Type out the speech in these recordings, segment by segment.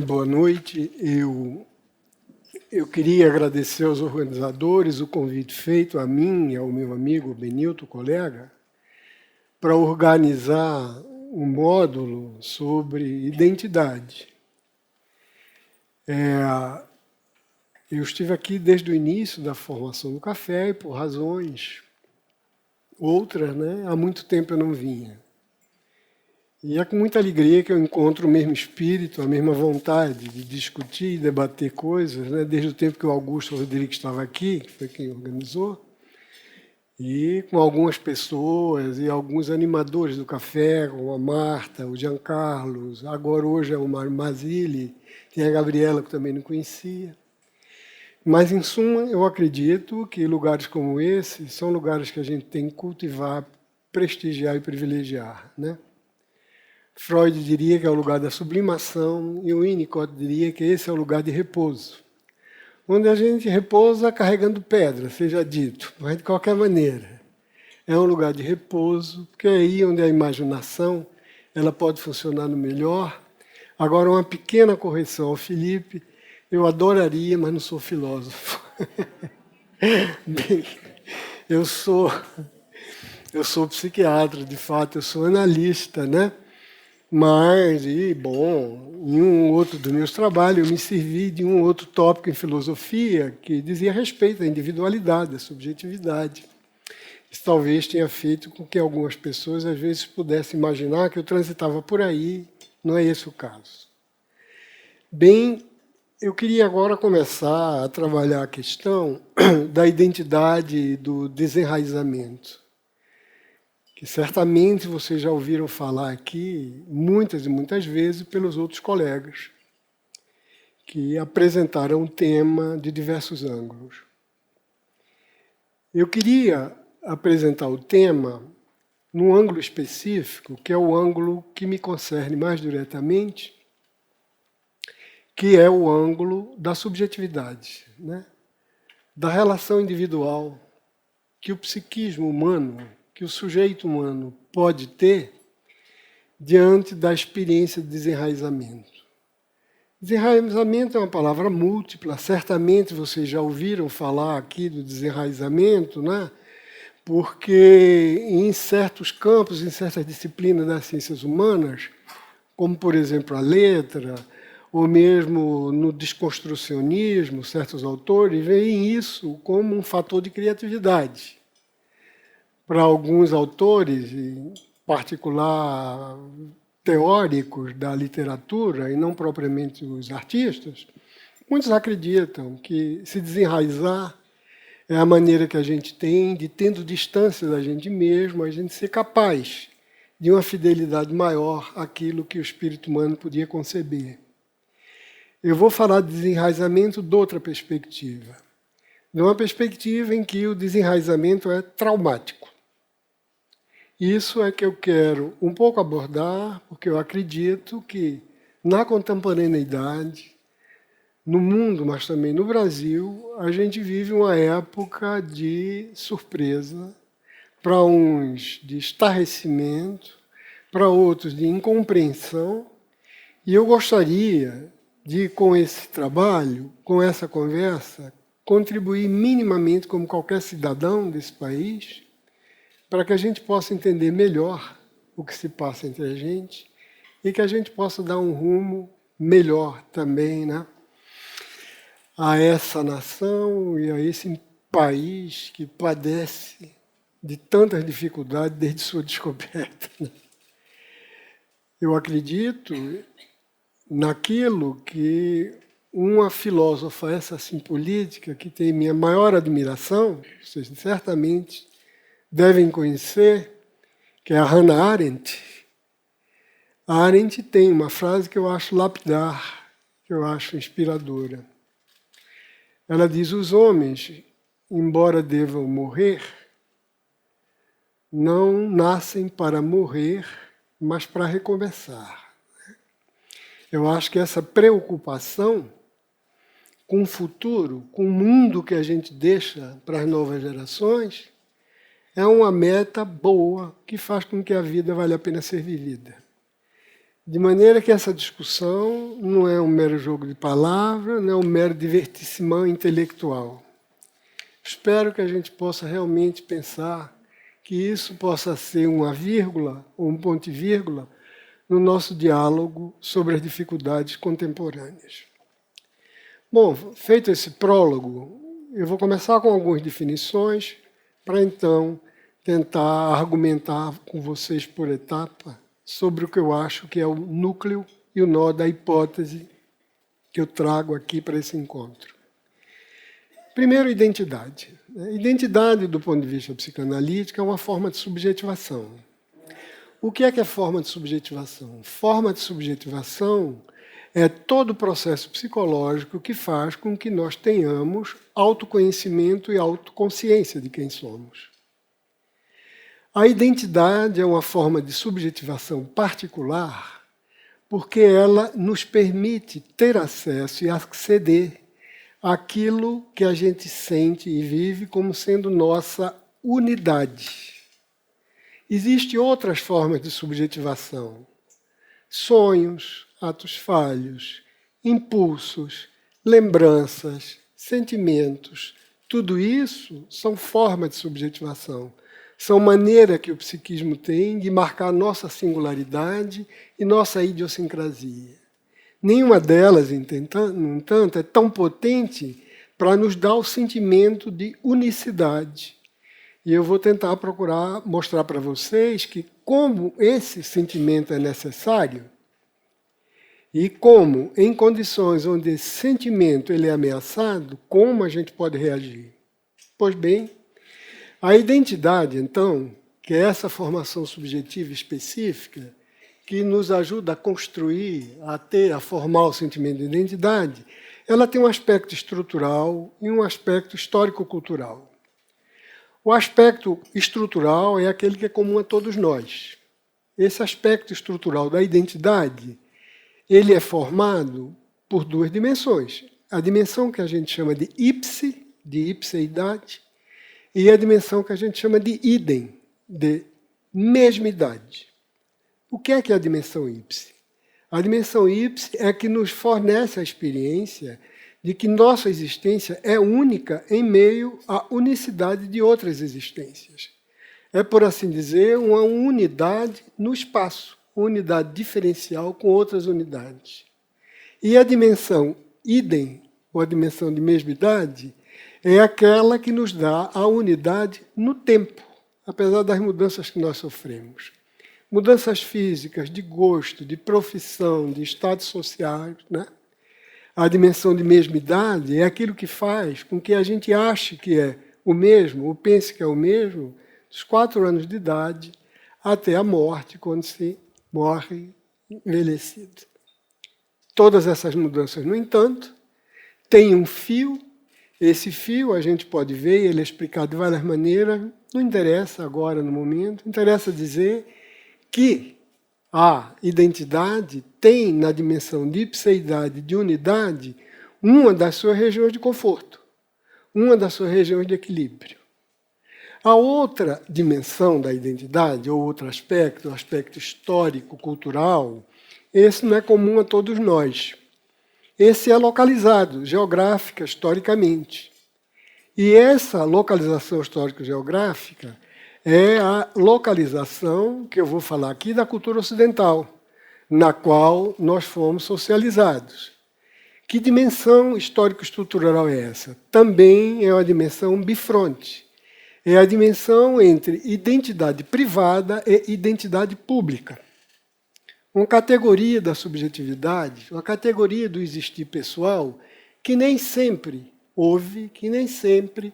Boa noite. Eu queria agradecer aos organizadores o convite feito a mim e ao meu amigo Benilton, colega, para organizar um módulo sobre identidade. Eu estive aqui desde o início da formação do café e, por razões outras, há muito tempo eu não vinha. E é com muita alegria que eu encontro o mesmo espírito, a mesma vontade de discutir e debater coisas, desde o tempo que o Augusto Rodrigues estava aqui, que foi quem organizou, e com algumas pessoas e alguns animadores do café, como a Marta, o Giancarlo, agora hoje é o Mazili, tem a Gabriela, que também não conhecia. Mas, em suma, eu acredito que lugares como esse são lugares que a gente tem que cultivar, prestigiar e privilegiar, Freud diria que é o lugar da sublimação e o Winnicott diria que esse é o lugar de repouso, onde a gente repousa carregando pedra, seja dito, mas de qualquer maneira. É um lugar de repouso, porque é aí onde a imaginação ela pode funcionar no melhor. Agora, uma pequena correção ao Felipe, eu adoraria, mas não sou filósofo. Bem, eu sou psiquiatra, de fato, eu sou analista, Mas, em um outro dos meus trabalhos, eu me servi de um outro tópico em filosofia que dizia respeito à individualidade, à subjetividade. Isso talvez tenha feito com que algumas pessoas, às vezes, pudessem imaginar que eu transitava por aí. Não é esse o caso. Bem, eu queria agora começar a trabalhar a questão da identidade e do desenraizamento, que certamente vocês já ouviram falar aqui muitas e muitas vezes pelos outros colegas que apresentaram o tema de diversos ângulos. Eu queria apresentar o tema num ângulo específico, que é o ângulo que me concerne mais diretamente, que é o ângulo da subjetividade, da relação individual que o psiquismo humano, que o sujeito humano pode ter diante da experiência de desenraizamento. Desenraizamento é uma palavra múltipla, certamente vocês já ouviram falar aqui do desenraizamento, porque em certos campos, em certas disciplinas das ciências humanas, como por exemplo a letra, ou mesmo no desconstrucionismo, certos autores veem isso como um fator de criatividade. Para alguns autores, em particular teóricos da literatura, e não propriamente os artistas, muitos acreditam que se desenraizar é a maneira que a gente tem de, tendo distância da gente mesmo, a gente ser capaz de uma fidelidade maior àquilo que o espírito humano podia conceber. Eu vou falar de desenraizamento de outra perspectiva. De uma perspectiva em que o desenraizamento é traumático. Isso é que eu quero um pouco abordar, porque eu acredito que na contemporaneidade, no mundo, mas também no Brasil, a gente vive uma época de surpresa, para uns de estarrecimento, para outros de incompreensão, e eu gostaria de, com esse trabalho, com essa conversa, contribuir minimamente como qualquer cidadão desse país, para que a gente possa entender melhor o que se passa entre a gente e que a gente possa dar um rumo melhor também, a essa nação e a esse país que padece de tantas dificuldades desde sua descoberta. Eu acredito naquilo que uma filósofa, essa sim política, que tem minha maior admiração, vocês certamente devem conhecer, que é a Hannah Arendt. A Arendt tem uma frase que eu acho lapidar, que eu acho inspiradora. Ela diz: os homens, embora devam morrer, não nascem para morrer, mas para recomeçar. Eu acho que essa preocupação com o futuro, com o mundo que a gente deixa para as novas gerações, é uma meta boa que faz com que a vida valha a pena ser vivida. De maneira que essa discussão não é um mero jogo de palavras, não é um mero divertimento intelectual. Espero que a gente possa realmente pensar que isso possa ser uma vírgula ou um ponto e vírgula no nosso diálogo sobre as dificuldades contemporâneas. Bom, feito esse prólogo, eu vou começar com algumas definições para então tentar argumentar com vocês por etapa sobre o que eu acho que é o núcleo e o nó da hipótese que eu trago aqui para esse encontro. Primeiro, identidade. Identidade, do ponto de vista psicanalítico, é uma forma de subjetivação. O que é forma de subjetivação? Forma de subjetivação é todo o processo psicológico que faz com que nós tenhamos autoconhecimento e autoconsciência de quem somos. A identidade é uma forma de subjetivação particular porque ela nos permite ter acesso e aceder àquilo que a gente sente e vive como sendo nossa unidade. Existem outras formas de subjetivação. Sonhos, atos falhos, impulsos, lembranças, sentimentos. Tudo isso são formas de subjetivação. São maneira que o psiquismo tem de marcar nossa singularidade e nossa idiosincrasia. Nenhuma delas, no entanto, é tão potente para nos dar o sentimento de unicidade. E eu vou tentar procurar mostrar para vocês que como esse sentimento é necessário e como, em condições onde esse sentimento ele é ameaçado, como a gente pode reagir. Pois bem, a identidade, então, que é essa formação subjetiva específica, que nos ajuda a construir, a formar o sentimento de identidade, ela tem um aspecto estrutural e um aspecto histórico-cultural. O aspecto estrutural é aquele que é comum a todos nós. Esse aspecto estrutural da identidade, ele é formado por duas dimensões. A dimensão que a gente chama de ipseidade, e a dimensão que a gente chama de idem, de mesmidade. O que é a dimensão ipse? A dimensão ipse é a que nos fornece a experiência de que nossa existência é única em meio à unicidade de outras existências. É, por assim dizer, uma unidade no espaço, uma unidade diferencial com outras unidades. E a dimensão idem, ou a dimensão de mesmidade, é aquela que nos dá a unidade no tempo, apesar das mudanças que nós sofremos. Mudanças físicas, de gosto, de profissão, de estados sociais, né? A dimensão de mesmidade é aquilo que faz com que a gente ache que é o mesmo, ou pense que é o mesmo, dos 4 anos de idade até a morte, quando se morre envelhecido. Todas essas mudanças, no entanto, têm um fio. Esse fio a gente pode ver, ele é explicado de várias maneiras, não interessa agora no momento, interessa dizer que a identidade tem na dimensão de ipseidade, de unidade, uma das suas regiões de conforto, uma das suas regiões de equilíbrio. A outra dimensão da identidade, ou outro aspecto, o aspecto histórico, cultural, esse não é comum a todos nós. Esse é localizado, geográfica, historicamente. E essa localização histórico-geográfica é a localização, que eu vou falar aqui, da cultura ocidental, na qual nós fomos socializados. Que dimensão histórico-estrutural é essa? Também é uma dimensão bifronte. É a dimensão entre identidade privada e identidade pública. Uma categoria da subjetividade, uma categoria do existir pessoal, que nem sempre houve, que nem sempre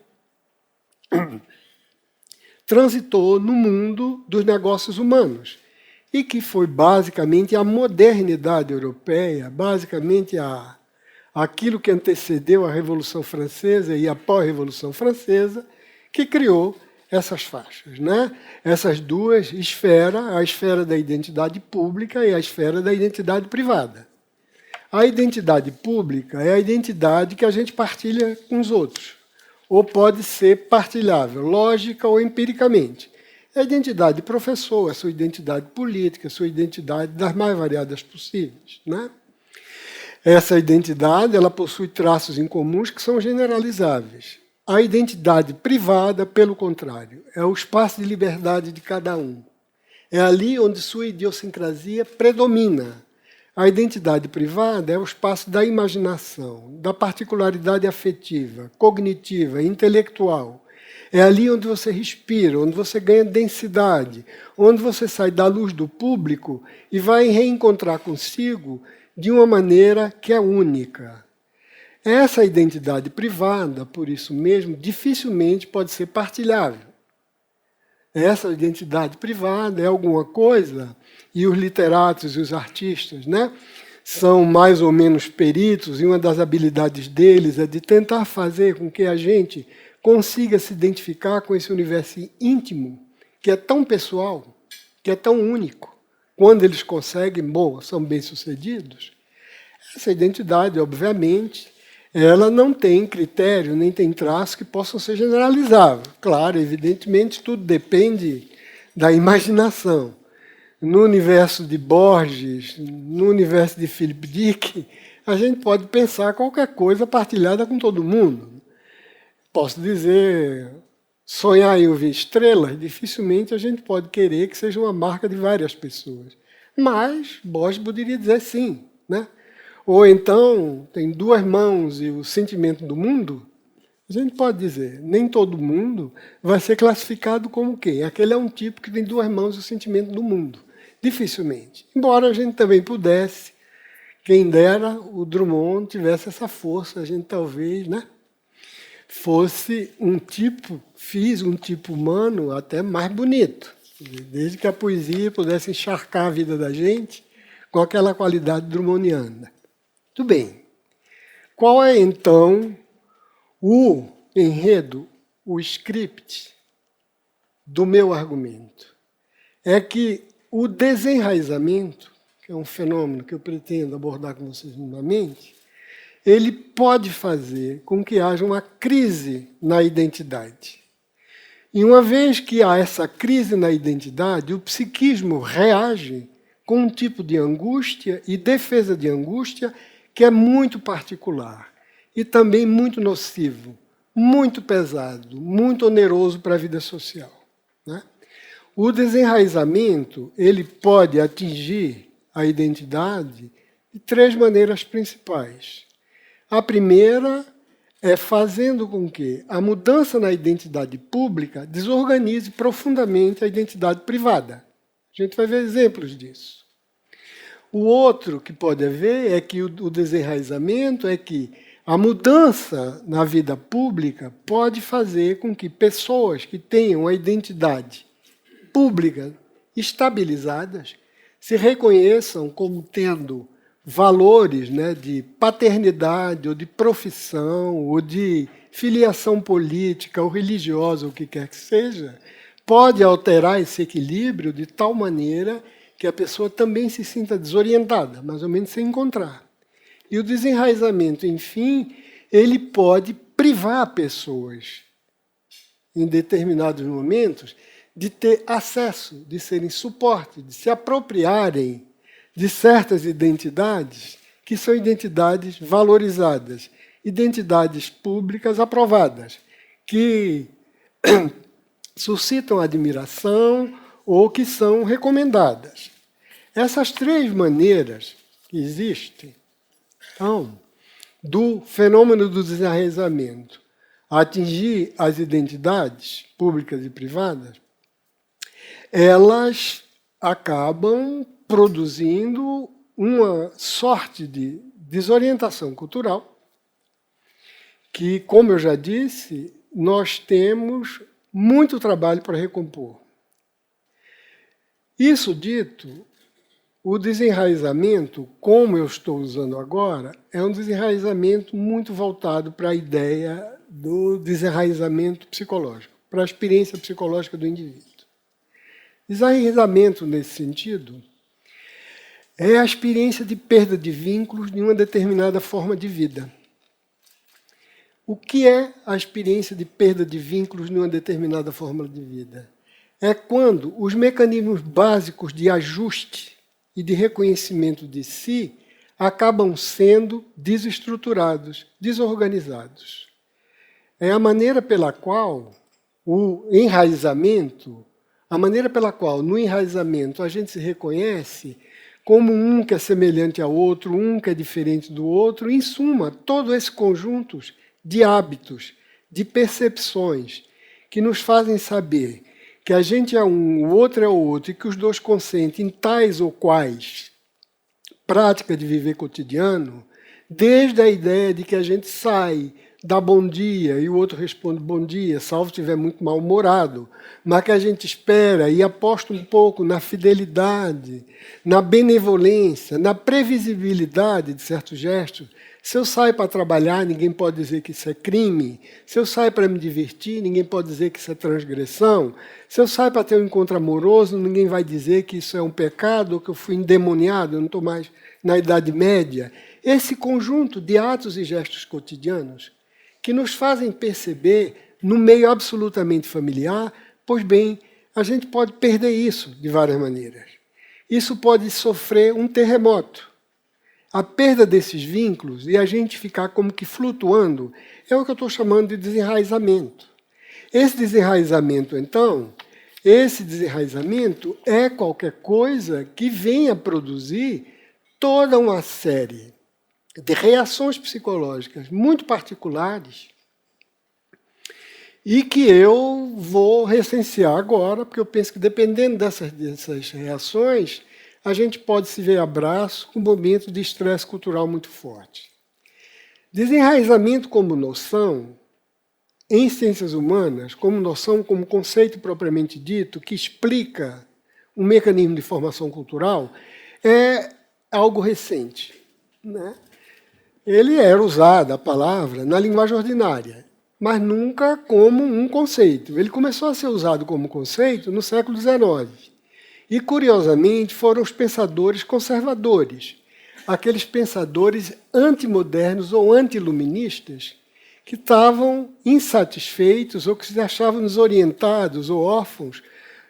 transitou no mundo dos negócios humanos, e que foi basicamente a modernidade europeia, basicamente aquilo que antecedeu a Revolução Francesa e a pós-Revolução Francesa, que criou essas faixas, né? Essas duas esferas, a esfera da identidade pública e a esfera da identidade privada. A identidade pública é a identidade que a gente partilha com os outros, ou pode ser partilhável, lógica ou empiricamente. É a identidade de professor, a sua identidade política, a sua identidade das mais variadas possíveis, né? Essa identidade, ela possui traços em comuns que são generalizáveis. A identidade privada, pelo contrário, é o espaço de liberdade de cada um. É ali onde sua idiosincrasia predomina. A identidade privada é o espaço da imaginação, da particularidade afetiva, cognitiva, intelectual. É ali onde você respira, onde você ganha densidade, onde você sai da luz do público e vai reencontrar consigo de uma maneira que é única. Essa identidade privada, por isso mesmo, dificilmente pode ser partilhável. Essa identidade privada é alguma coisa, e os literatos e os artistas, né, são mais ou menos peritos, e uma das habilidades deles é de tentar fazer com que a gente consiga se identificar com esse universo íntimo, que é tão pessoal, que é tão único. Quando eles conseguem, bom, são bem-sucedidos. Essa identidade, obviamente, ela não tem critério, nem tem traços que possam ser generalizáveis. Claro, evidentemente, tudo depende da imaginação. No universo de Borges, no universo de Philip Dick, a gente pode pensar qualquer coisa partilhada com todo mundo. Posso dizer, sonhar em ouvir estrelas, dificilmente a gente pode querer que seja uma marca de várias pessoas. Mas Borges poderia dizer sim, né? Ou então, tem duas mãos e o sentimento do mundo, a gente pode dizer, nem todo mundo vai ser classificado como quem? Aquele é um tipo que tem duas mãos e o sentimento do mundo. Dificilmente. Embora a gente também pudesse, quem dera o Drummond tivesse essa força, a gente talvez, né, fosse um tipo humano até mais bonito, desde que a poesia pudesse encharcar a vida da gente com aquela qualidade drummondiana. Tudo bem. Qual é, então, o enredo, o script do meu argumento? É que o desenraizamento, que é um fenômeno que eu pretendo abordar com vocês minimamente, ele pode fazer com que haja uma crise na identidade. E uma vez que há essa crise na identidade, o psiquismo reage com um tipo de angústia e defesa de angústia que é muito particular e também muito nocivo, muito pesado, muito oneroso para a vida social, né? O desenraizamento, ele pode atingir a identidade de três maneiras principais. A primeira é fazendo com que a mudança na identidade pública desorganize profundamente a identidade privada. A gente vai ver exemplos disso. O outro que pode haver é que o desenraizamento é que a mudança na vida pública pode fazer com que pessoas que tenham a identidade pública estabilizadas se reconheçam como tendo valores, né, de paternidade, ou de profissão, ou de filiação política, ou religiosa, ou o que quer que seja, pode alterar esse equilíbrio de tal maneira que a pessoa também se sinta desorientada, mais ou menos sem encontrar. E o desenraizamento, enfim, ele pode privar pessoas, em determinados momentos, de ter acesso, de serem suporte, de se apropriarem de certas identidades que são identidades valorizadas, identidades públicas aprovadas, que suscitam admiração ou que são recomendadas. Essas três maneiras que existem, então, do fenômeno do desenraizamento a atingir as identidades públicas e privadas, elas acabam produzindo uma sorte de desorientação cultural que, como eu já disse, nós temos muito trabalho para recompor. Isso dito, o desenraizamento, como eu estou usando agora, é um desenraizamento muito voltado para a ideia do desenraizamento psicológico, para a experiência psicológica do indivíduo. Desenraizamento, nesse sentido, é a experiência de perda de vínculos de uma determinada forma de vida. O que é a experiência de perda de vínculos de uma determinada forma de vida? é quando os mecanismos básicos de ajuste e de reconhecimento de si acabam sendo desestruturados, desorganizados. É a maneira pela qual o enraizamento, a maneira pela qual no enraizamento a gente se reconhece como um que é semelhante ao outro, um que é diferente do outro, em suma, todo esse conjunto de hábitos, de percepções, que nos fazem saber que a gente é um, o outro é o outro, e que os dois consentem em tais ou quais prática de viver cotidiano, desde a ideia de que a gente sai, dá bom dia, e o outro responde bom dia, salvo estiver muito mal-humorado, mas que a gente espera e aposta um pouco na fidelidade, na benevolência, na previsibilidade de certos gestos. Se eu saio para trabalhar, ninguém pode dizer que isso é crime. Se eu saio para me divertir, ninguém pode dizer que isso é transgressão. Se eu saio para ter um encontro amoroso, ninguém vai dizer que isso é um pecado ou que eu fui endemoniado, eu não estou mais na Idade Média. Esse conjunto de atos e gestos cotidianos que nos fazem perceber, no meio absolutamente familiar, pois bem, a gente pode perder isso de várias maneiras. Isso pode sofrer um terremoto. A perda desses vínculos e a gente ficar como que flutuando é o que eu estou chamando de desenraizamento. Esse desenraizamento, então, é qualquer coisa que venha produzir toda uma série de reações psicológicas muito particulares e que eu vou recensear agora, porque eu penso que dependendo dessas reações, a gente pode se ver a braço com um momento de estresse cultural muito forte. Desenraizamento como noção, em ciências humanas, como noção, como conceito propriamente dito, que explica um mecanismo de formação cultural, é algo recente, né? Ele era usado, a palavra, na linguagem ordinária, mas nunca como um conceito. Ele começou a ser usado como conceito no século XIX. E, curiosamente, foram os pensadores conservadores, aqueles pensadores antimodernos ou antiluministas que estavam insatisfeitos ou que se achavam desorientados ou órfãos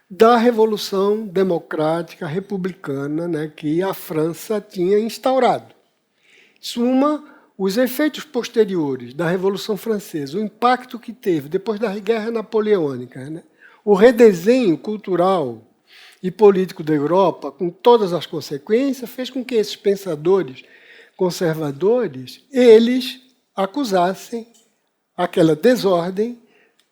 da Revolução Democrática Republicana, né, que a França tinha instaurado. Suma, os efeitos posteriores da Revolução Francesa, o impacto que teve depois da Guerra Napoleônica, né, o redesenho cultural e político da Europa, com todas as consequências, fez com que esses pensadores conservadores, eles acusassem aquela desordem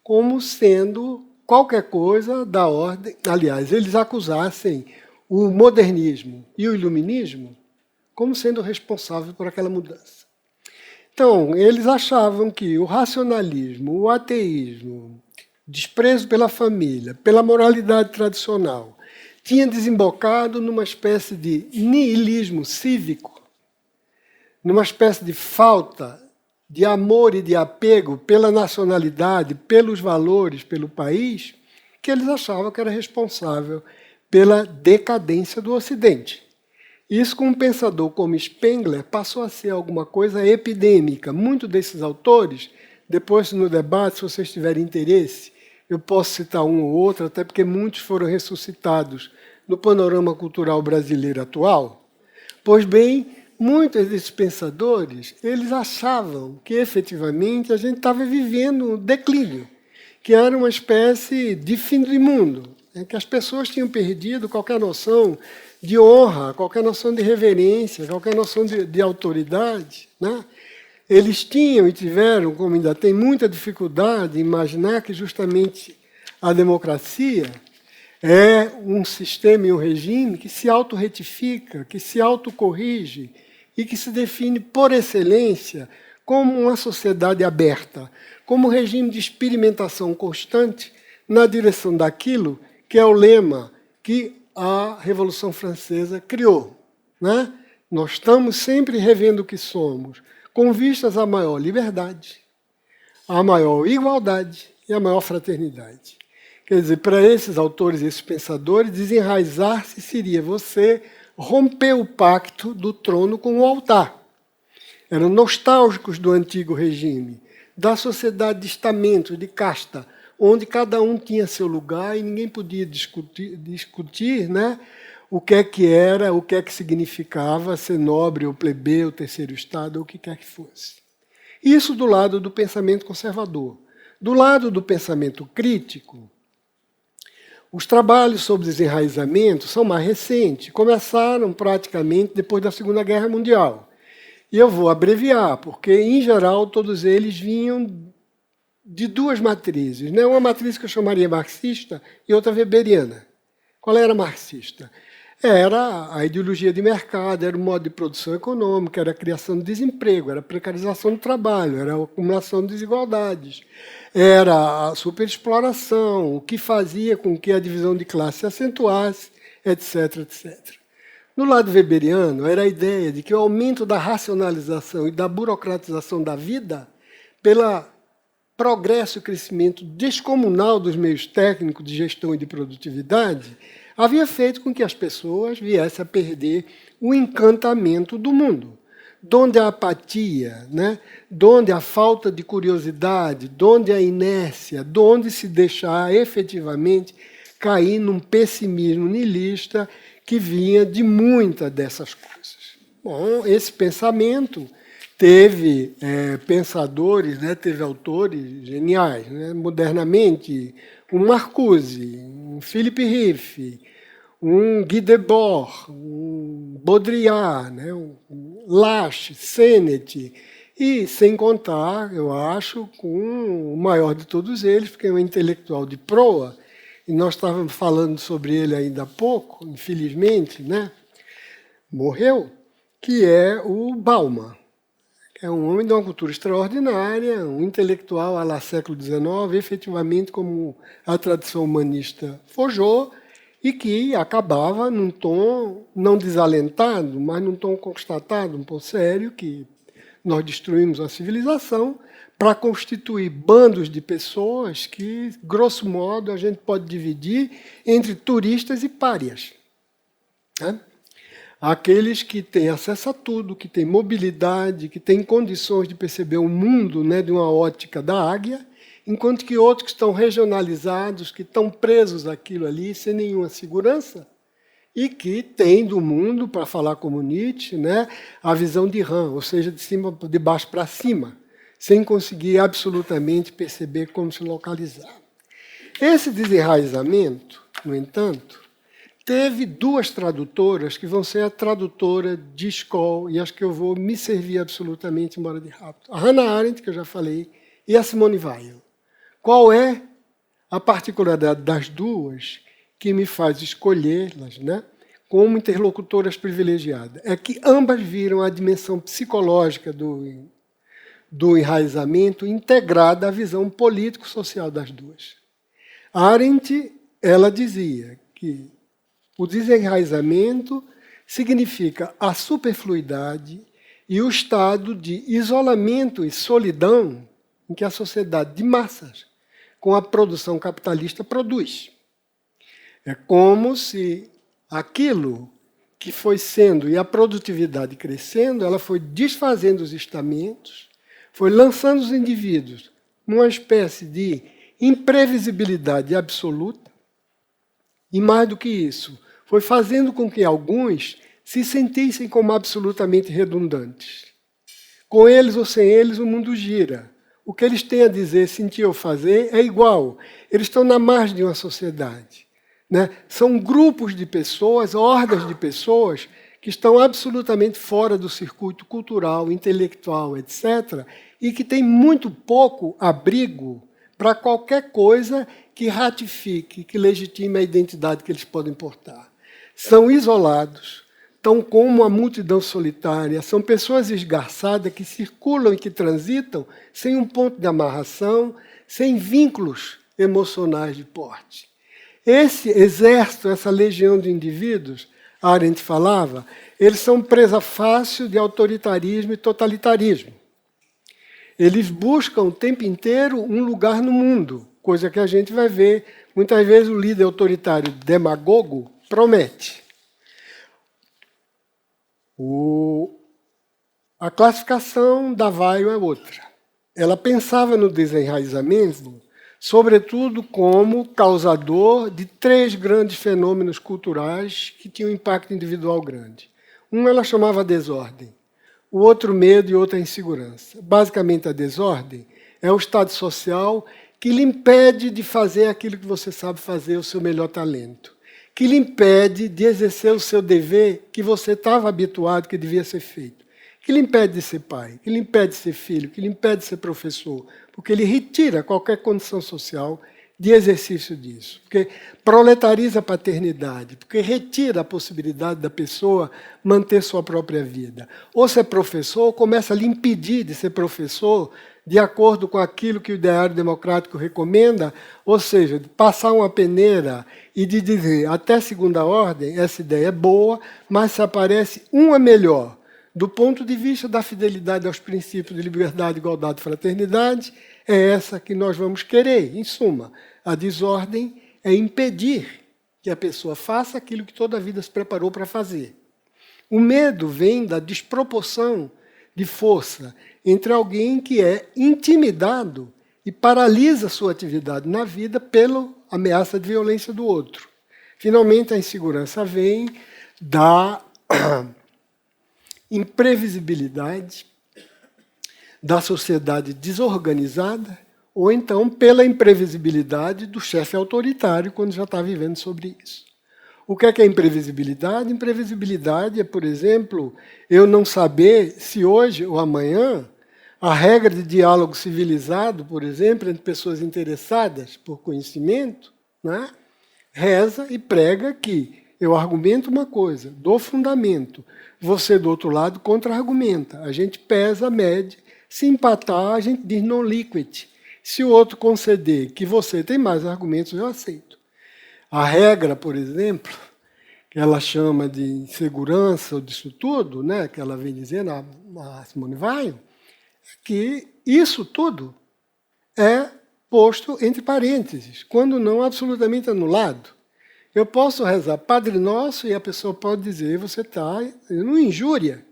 como sendo qualquer coisa da ordem. Aliás, eles acusassem o modernismo e o iluminismo como sendo responsável por aquela mudança. Então, eles achavam que o racionalismo, o ateísmo, desprezo pela família, pela moralidade tradicional, tinha desembocado numa espécie de niilismo cívico, numa espécie de falta de amor e de apego pela nacionalidade, pelos valores, pelo país, que eles achavam que era responsável pela decadência do Ocidente. Isso, com um pensador como Spengler, passou a ser alguma coisa epidêmica. Muitos desses autores, depois no debate, se vocês tiverem interesse, eu posso citar um ou outro, até porque muitos foram ressuscitados no panorama cultural brasileiro atual. Pois bem, muitos desses pensadores, eles achavam que, efetivamente, a gente estava vivendo um declínio, que era uma espécie de fim do mundo, que as pessoas tinham perdido qualquer noção de honra, qualquer noção de reverência, qualquer noção de autoridade, né? Eles tinham e tiveram, como ainda tem, muita dificuldade em imaginar que justamente a democracia é um sistema e um regime que se autorretifica, que se autocorrige e que se define, por excelência, como uma sociedade aberta, como um regime de experimentação constante na direção daquilo que é o lema que a Revolução Francesa criou, né? Nós estamos sempre revendo o que somos, com vistas à maior liberdade, à maior igualdade e à maior fraternidade. Quer dizer, para esses autores, esses pensadores, desenraizar-se seria você romper o pacto do trono com o altar. Eram nostálgicos do antigo regime, da sociedade de estamentos, de casta, onde cada um tinha seu lugar e ninguém podia discutir, né, o que era, o que significava ser nobre ou plebeu, terceiro estado, ou o que quer que fosse. Isso do lado do pensamento conservador. Do lado do pensamento crítico, os trabalhos sobre desenraizamento são mais recentes, começaram praticamente depois da Segunda Guerra Mundial. E eu vou abreviar, porque, em geral, todos eles vinham de duas matrizes, né? Uma matriz que eu chamaria marxista e outra weberiana. Qual era marxista? Era a ideologia de mercado, era o modo de produção econômica, era a criação de desemprego, era a precarização do trabalho, era a acumulação de desigualdades, era a superexploração, o que fazia com que a divisão de classe se acentuasse, etc, etc. No lado weberiano, era a ideia de que o aumento da racionalização e da burocratização da vida, pela progresso e crescimento descomunal dos meios técnicos de gestão e de produtividade, havia feito com que as pessoas viessem a perder o encantamento do mundo, donde a apatia, né, donde a falta de curiosidade, donde a inércia, donde se deixar efetivamente cair num pessimismo niilista que vinha de muitas dessas coisas. Bom, esse pensamento teve pensadores, né, teve autores geniais, né, modernamente, um Marcuse, um Philippe Riffe, um Guy Debord, um Baudrillard, né, um Lasch, Sennett, e sem contar, eu acho, com o maior de todos eles, porque é um intelectual de proa, e nós estávamos falando sobre ele ainda há pouco, infelizmente, né, morreu, que é o Bauman. É um homem de uma cultura extraordinária, um intelectual à la século XIX, efetivamente como a tradição humanista forjou, e que acabava num tom não desalentado, mas num tom constatado, um tom sério, que nós destruímos a civilização para constituir bandos de pessoas que, grosso modo, a gente pode dividir entre turistas e párias, né? Aqueles que têm acesso a tudo, que têm mobilidade, que têm condições de perceber o mundo, né, de uma ótica da águia, enquanto que outros que estão regionalizados, que estão presos àquilo ali, sem nenhuma segurança, e que têm do mundo, para falar como Nietzsche, né, a visão de rã, ou seja, de baixo para cima, sem conseguir absolutamente perceber como se localizar. Esse desenraizamento, no entanto, teve duas tradutoras que vão ser a tradutora de Skoll, e acho que eu vou me servir absolutamente, embora de rápido. A Hannah Arendt, que eu já falei, e a Simone Weil. Qual é a particularidade das duas que me faz escolhê-las, né, como interlocutoras privilegiadas? É que ambas viram a dimensão psicológica do enraizamento integrada à visão político-social das duas. A Arendt, ela dizia que o desenraizamento significa a superfluidade e o estado de isolamento e solidão em que a sociedade de massas, com a produção capitalista, produz. É como se aquilo que foi sendo, e a produtividade crescendo, ela foi desfazendo os estamentos, foi lançando os indivíduos numa espécie de imprevisibilidade absoluta, e mais do que isso, foi fazendo com que alguns se sentissem como absolutamente redundantes. Com eles ou sem eles, o mundo gira. O que eles têm a dizer, sentir ou fazer é igual. Eles estão na margem de uma sociedade, né? São grupos de pessoas, hordas de pessoas, que estão absolutamente fora do circuito cultural, intelectual, etc., e que têm muito pouco abrigo para qualquer coisa que ratifique, que legitime a identidade que eles podem portar. São isolados, tão como a multidão solitária, são pessoas esgarçadas que circulam e que transitam sem um ponto de amarração, sem vínculos emocionais de porte. Esse exército, essa legião de indivíduos, a Arendt falava, eles são presa fácil de autoritarismo e totalitarismo. Eles buscam o tempo inteiro um lugar no mundo, coisa que a gente vai ver. Muitas vezes o líder autoritário demagogo promete. A classificação da Weil é outra. Ela pensava no desenraizamento sobretudo como causador de 3 grandes fenômenos culturais que tinham um impacto individual grande. Um ela chamava desordem, o outro medo e outra insegurança. Basicamente, a desordem é o estado social que lhe impede de fazer aquilo que você sabe fazer, o seu melhor talento, que lhe impede de exercer o seu dever que você estava habituado, que devia ser feito, que lhe impede de ser pai, que lhe impede de ser filho, que lhe impede de ser professor, porque ele retira qualquer condição social de exercício disso, porque proletariza a paternidade, porque retira a possibilidade da pessoa manter sua própria vida. Ou ser professor, começa a lhe impedir de ser professor de acordo com aquilo que o ideário democrático recomenda, ou seja, de passar uma peneira e de dizer, até segunda ordem, essa ideia é boa, mas se aparece uma melhor, do ponto de vista da fidelidade aos princípios de liberdade, igualdade e fraternidade, é essa que nós vamos querer. Em suma, a desordem é impedir que a pessoa faça aquilo que toda a vida se preparou para fazer. O medo vem da desproporção de força entre alguém que é intimidado e paralisa sua atividade na vida pela ameaça de violência do outro. Finalmente, a insegurança vem da imprevisibilidade da sociedade desorganizada, ou então pela imprevisibilidade do chefe autoritário quando já está vivendo sobre isso. O que é imprevisibilidade? Imprevisibilidade é, por exemplo, eu não saber se hoje ou amanhã a regra de diálogo civilizado, por exemplo, entre pessoas interessadas por conhecimento, né, reza e prega que eu argumento uma coisa, dou fundamento, você do outro lado contra-argumenta, a gente pesa, mede, se empatar, a gente diz non liquid. Se o outro conceder que você tem mais argumentos, eu aceito. A regra, por exemplo, que ela chama de insegurança ou disso tudo, né, que ela vem dizendo, a Simone Weil, é que isso tudo é posto entre parênteses, quando não absolutamente anulado. Eu posso rezar Padre Nosso e a pessoa pode dizer, você está numa injúria.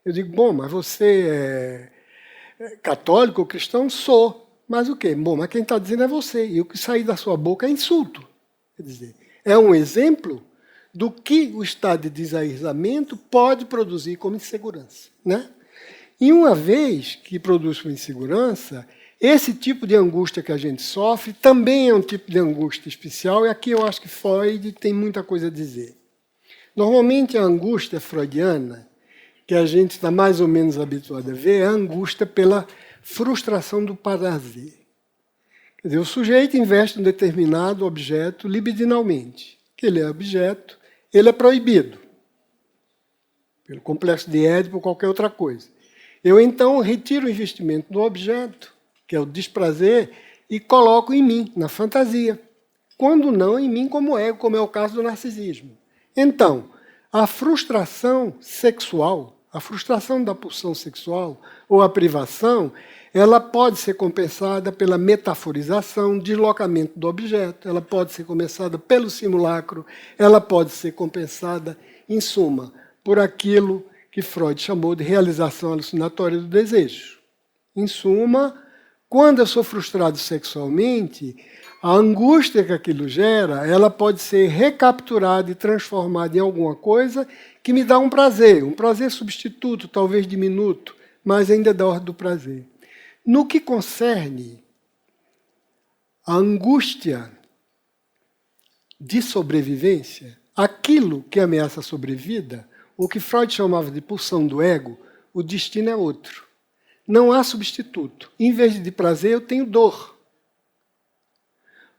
Eu digo, bom, mas você é católico ou cristão? Sou. Mas o quê? Bom, mas quem está dizendo é você. E o que sair da sua boca é insulto. Quer dizer, é um exemplo do que o estado de desairramento pode produzir como insegurança, né? E uma vez que produz uma insegurança, esse tipo de angústia que a gente sofre também é um tipo de angústia especial, e aqui eu acho que Freud tem muita coisa a dizer. Normalmente a angústia freudiana, que a gente está mais ou menos habituado a ver, é a angústia pela frustração do prazer. Quer dizer, o sujeito investe em um determinado objeto libidinalmente. Que ele é objeto, ele é proibido. Pelo complexo de Édipo ou qualquer outra coisa. Eu, então, retiro o investimento do objeto, que é o desprazer, e coloco em mim, na fantasia. Quando não, em mim como ego, como é o caso do narcisismo. Então, a frustração sexual, a frustração da pulsão sexual ou a privação, ela pode ser compensada pela metaforização, deslocamento do objeto, ela pode ser compensada pelo simulacro, ela pode ser compensada, em suma, por aquilo que Freud chamou de realização alucinatória do desejo. Em suma, quando eu sou frustrado sexualmente, a angústia que aquilo gera, ela pode ser recapturada e transformada em alguma coisa que me dá um prazer substituto, talvez diminuto, mas ainda da ordem do prazer. No que concerne a angústia de sobrevivência, aquilo que ameaça a sobrevida, o que Freud chamava de pulsão do ego, o destino é outro. Não há substituto. Em vez de prazer, eu tenho dor.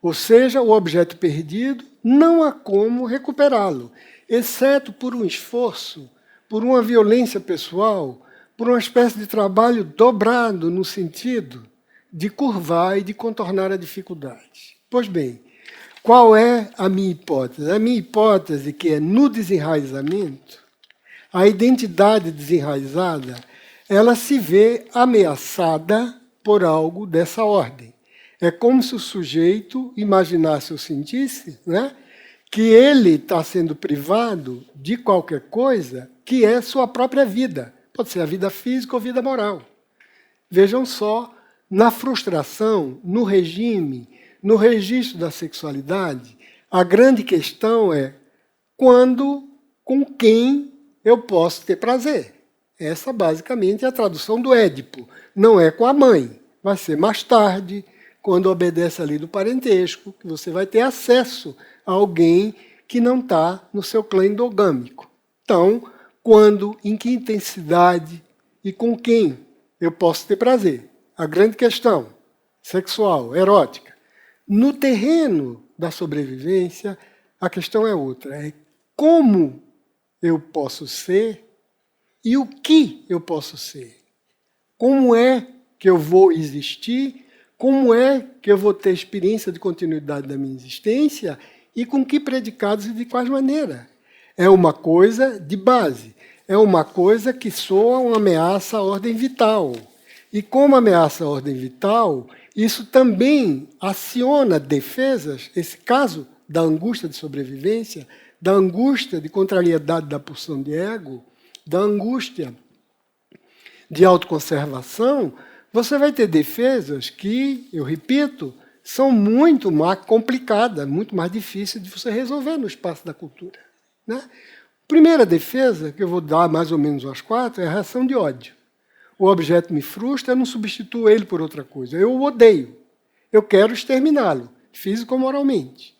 Ou seja, o objeto perdido, não há como recuperá-lo, exceto por um esforço, por uma violência pessoal, por uma espécie de trabalho dobrado no sentido de curvar e de contornar a dificuldade. Pois bem, qual é a minha hipótese? A minha hipótese é que no desenraizamento, a identidade desenraizada, ela se vê ameaçada por algo dessa ordem. É como se o sujeito imaginasse ou sentisse, né, que ele está sendo privado de qualquer coisa que é sua própria vida. Pode ser a vida física ou a vida moral. Vejam só, na frustração, no regime no registro da sexualidade, a grande questão é quando, com quem eu posso ter prazer. Essa, basicamente, é a tradução do Édipo. Não é com a mãe. Vai ser mais tarde, quando obedece a lei do parentesco, que você vai ter acesso a alguém que não está no seu clã endogâmico. Então, quando, em que intensidade e com quem eu posso ter prazer? A grande questão sexual, erótica. No terreno da sobrevivência, a questão é outra. É como eu posso ser e o que eu posso ser. Como é que eu vou existir? Como é que eu vou ter experiência de continuidade da minha existência? E com que predicados e de quais maneiras? É uma coisa de base. É uma coisa que soa uma ameaça à ordem vital. E como ameaça à ordem vital, isso também aciona defesas, esse caso da angústia de sobrevivência, da angústia de contrariedade da pulsão de ego, da angústia de autoconservação, você vai ter defesas que, eu repito, são muito mais complicadas, muito mais difíceis de você resolver no espaço da cultura. Né? Primeira defesa, que eu vou dar mais ou menos às 4, é a reação de ódio. O objeto me frustra, eu não substituo ele por outra coisa. Eu o odeio. Eu quero exterminá-lo, físico ou moralmente.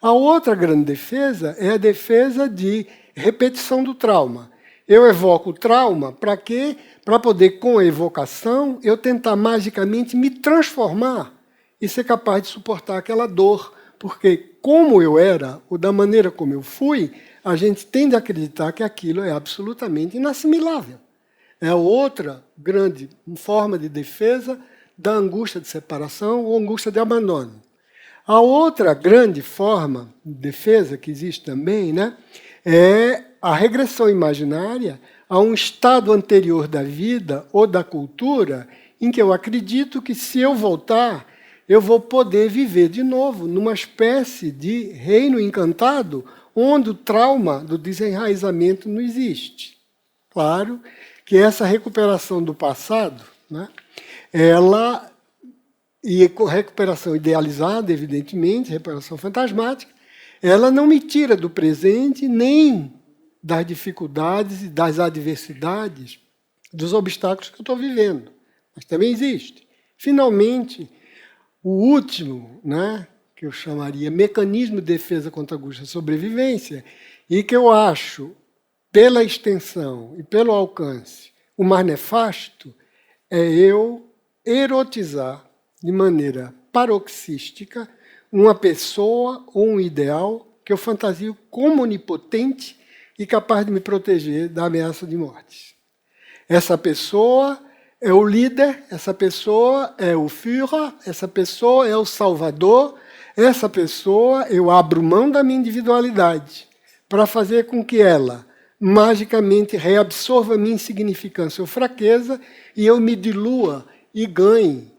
A outra grande defesa é a defesa de repetição do trauma. Eu evoco o trauma para quê? Para poder, com a evocação, eu tentar magicamente me transformar e ser capaz de suportar aquela dor. Porque como eu era, ou da maneira como eu fui, a gente tende a acreditar que aquilo é absolutamente inassimilável. É outra grande forma de defesa da angústia de separação ou angústia de abandono. A outra grande forma de defesa que existe também, né, é a regressão imaginária a um estado anterior da vida ou da cultura em que eu acredito que, se eu voltar, eu vou poder viver de novo numa espécie de reino encantado onde o trauma do desenraizamento não existe. Claro que essa recuperação do passado, né, ela, e recuperação idealizada, evidentemente, recuperação fantasmática, ela não me tira do presente nem das dificuldades e das adversidades, dos obstáculos que eu estou vivendo. Mas também existe. Finalmente, o último, né, que eu chamaria mecanismo de defesa contra a angústia e sobrevivência, e que eu acho, pela extensão e pelo alcance, o mais nefasto, é eu erotizar de maneira paroxística uma pessoa ou um ideal que eu fantasio como onipotente e capaz de me proteger da ameaça de morte. Essa pessoa é o líder, essa pessoa é o Führer, essa pessoa é o Salvador, essa pessoa eu abro mão da minha individualidade para fazer com que ela magicamente reabsorva a minha insignificância ou fraqueza e eu me dilua e ganhe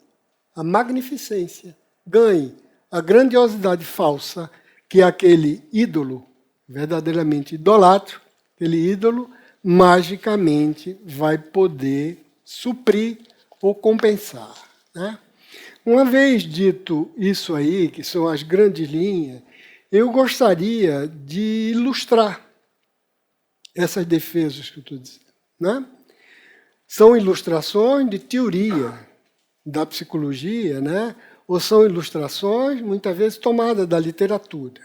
a magnificência, ganhe a grandiosidade falsa que aquele ídolo, verdadeiramente idolatro, aquele ídolo, magicamente vai poder suprir ou compensar. Né? Uma vez dito isso aí, que são as grandes linhas, eu gostaria de ilustrar essas defesas que eu estou dizendo. Né? São ilustrações de teoria da psicologia, né? Ou são ilustrações, muitas vezes, tomadas da literatura.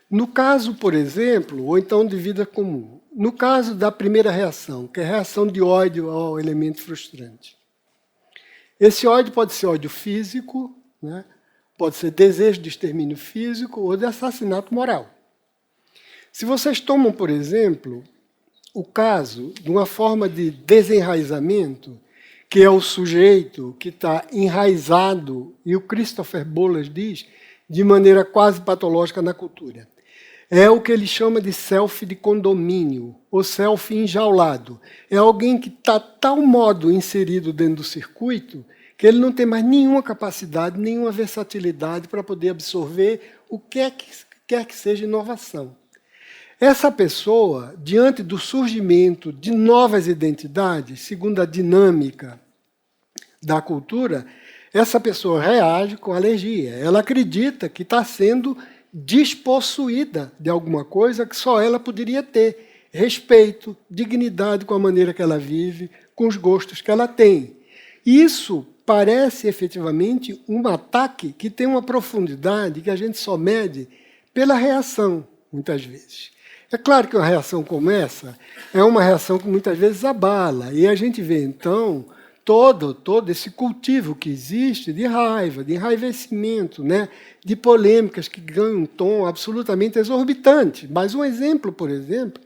No caso, por exemplo, ou então de vida comum, no caso da primeira reação, que é a reação de ódio ao elemento frustrante. Esse ódio pode ser ódio físico, né? Pode ser desejo de extermínio físico ou de assassinato moral. Se vocês tomam, por exemplo, o caso de uma forma de desenraizamento, que é o sujeito que está enraizado, e o Christopher Bolas diz, de maneira quase patológica na cultura. É o que ele chama de self de condomínio, ou self enjaulado. É alguém que está tal modo inserido dentro do circuito que ele não tem mais nenhuma capacidade, nenhuma versatilidade para poder absorver o que quer que seja inovação. Essa pessoa, diante do surgimento de novas identidades, segundo a dinâmica da cultura, essa pessoa reage com alergia. Ela acredita que está sendo despossuída de alguma coisa que só ela poderia ter. Respeito, dignidade com a maneira que ela vive, com os gostos que ela tem. Isso parece efetivamente um ataque que tem uma profundidade que a gente só mede pela reação, muitas vezes. É claro que uma reação como essa é uma reação que muitas vezes abala, e a gente vê, então, todo esse cultivo que existe de raiva, de enraivecimento, né? De polêmicas que ganham um tom absolutamente exorbitante. Mas um exemplo, por exemplo,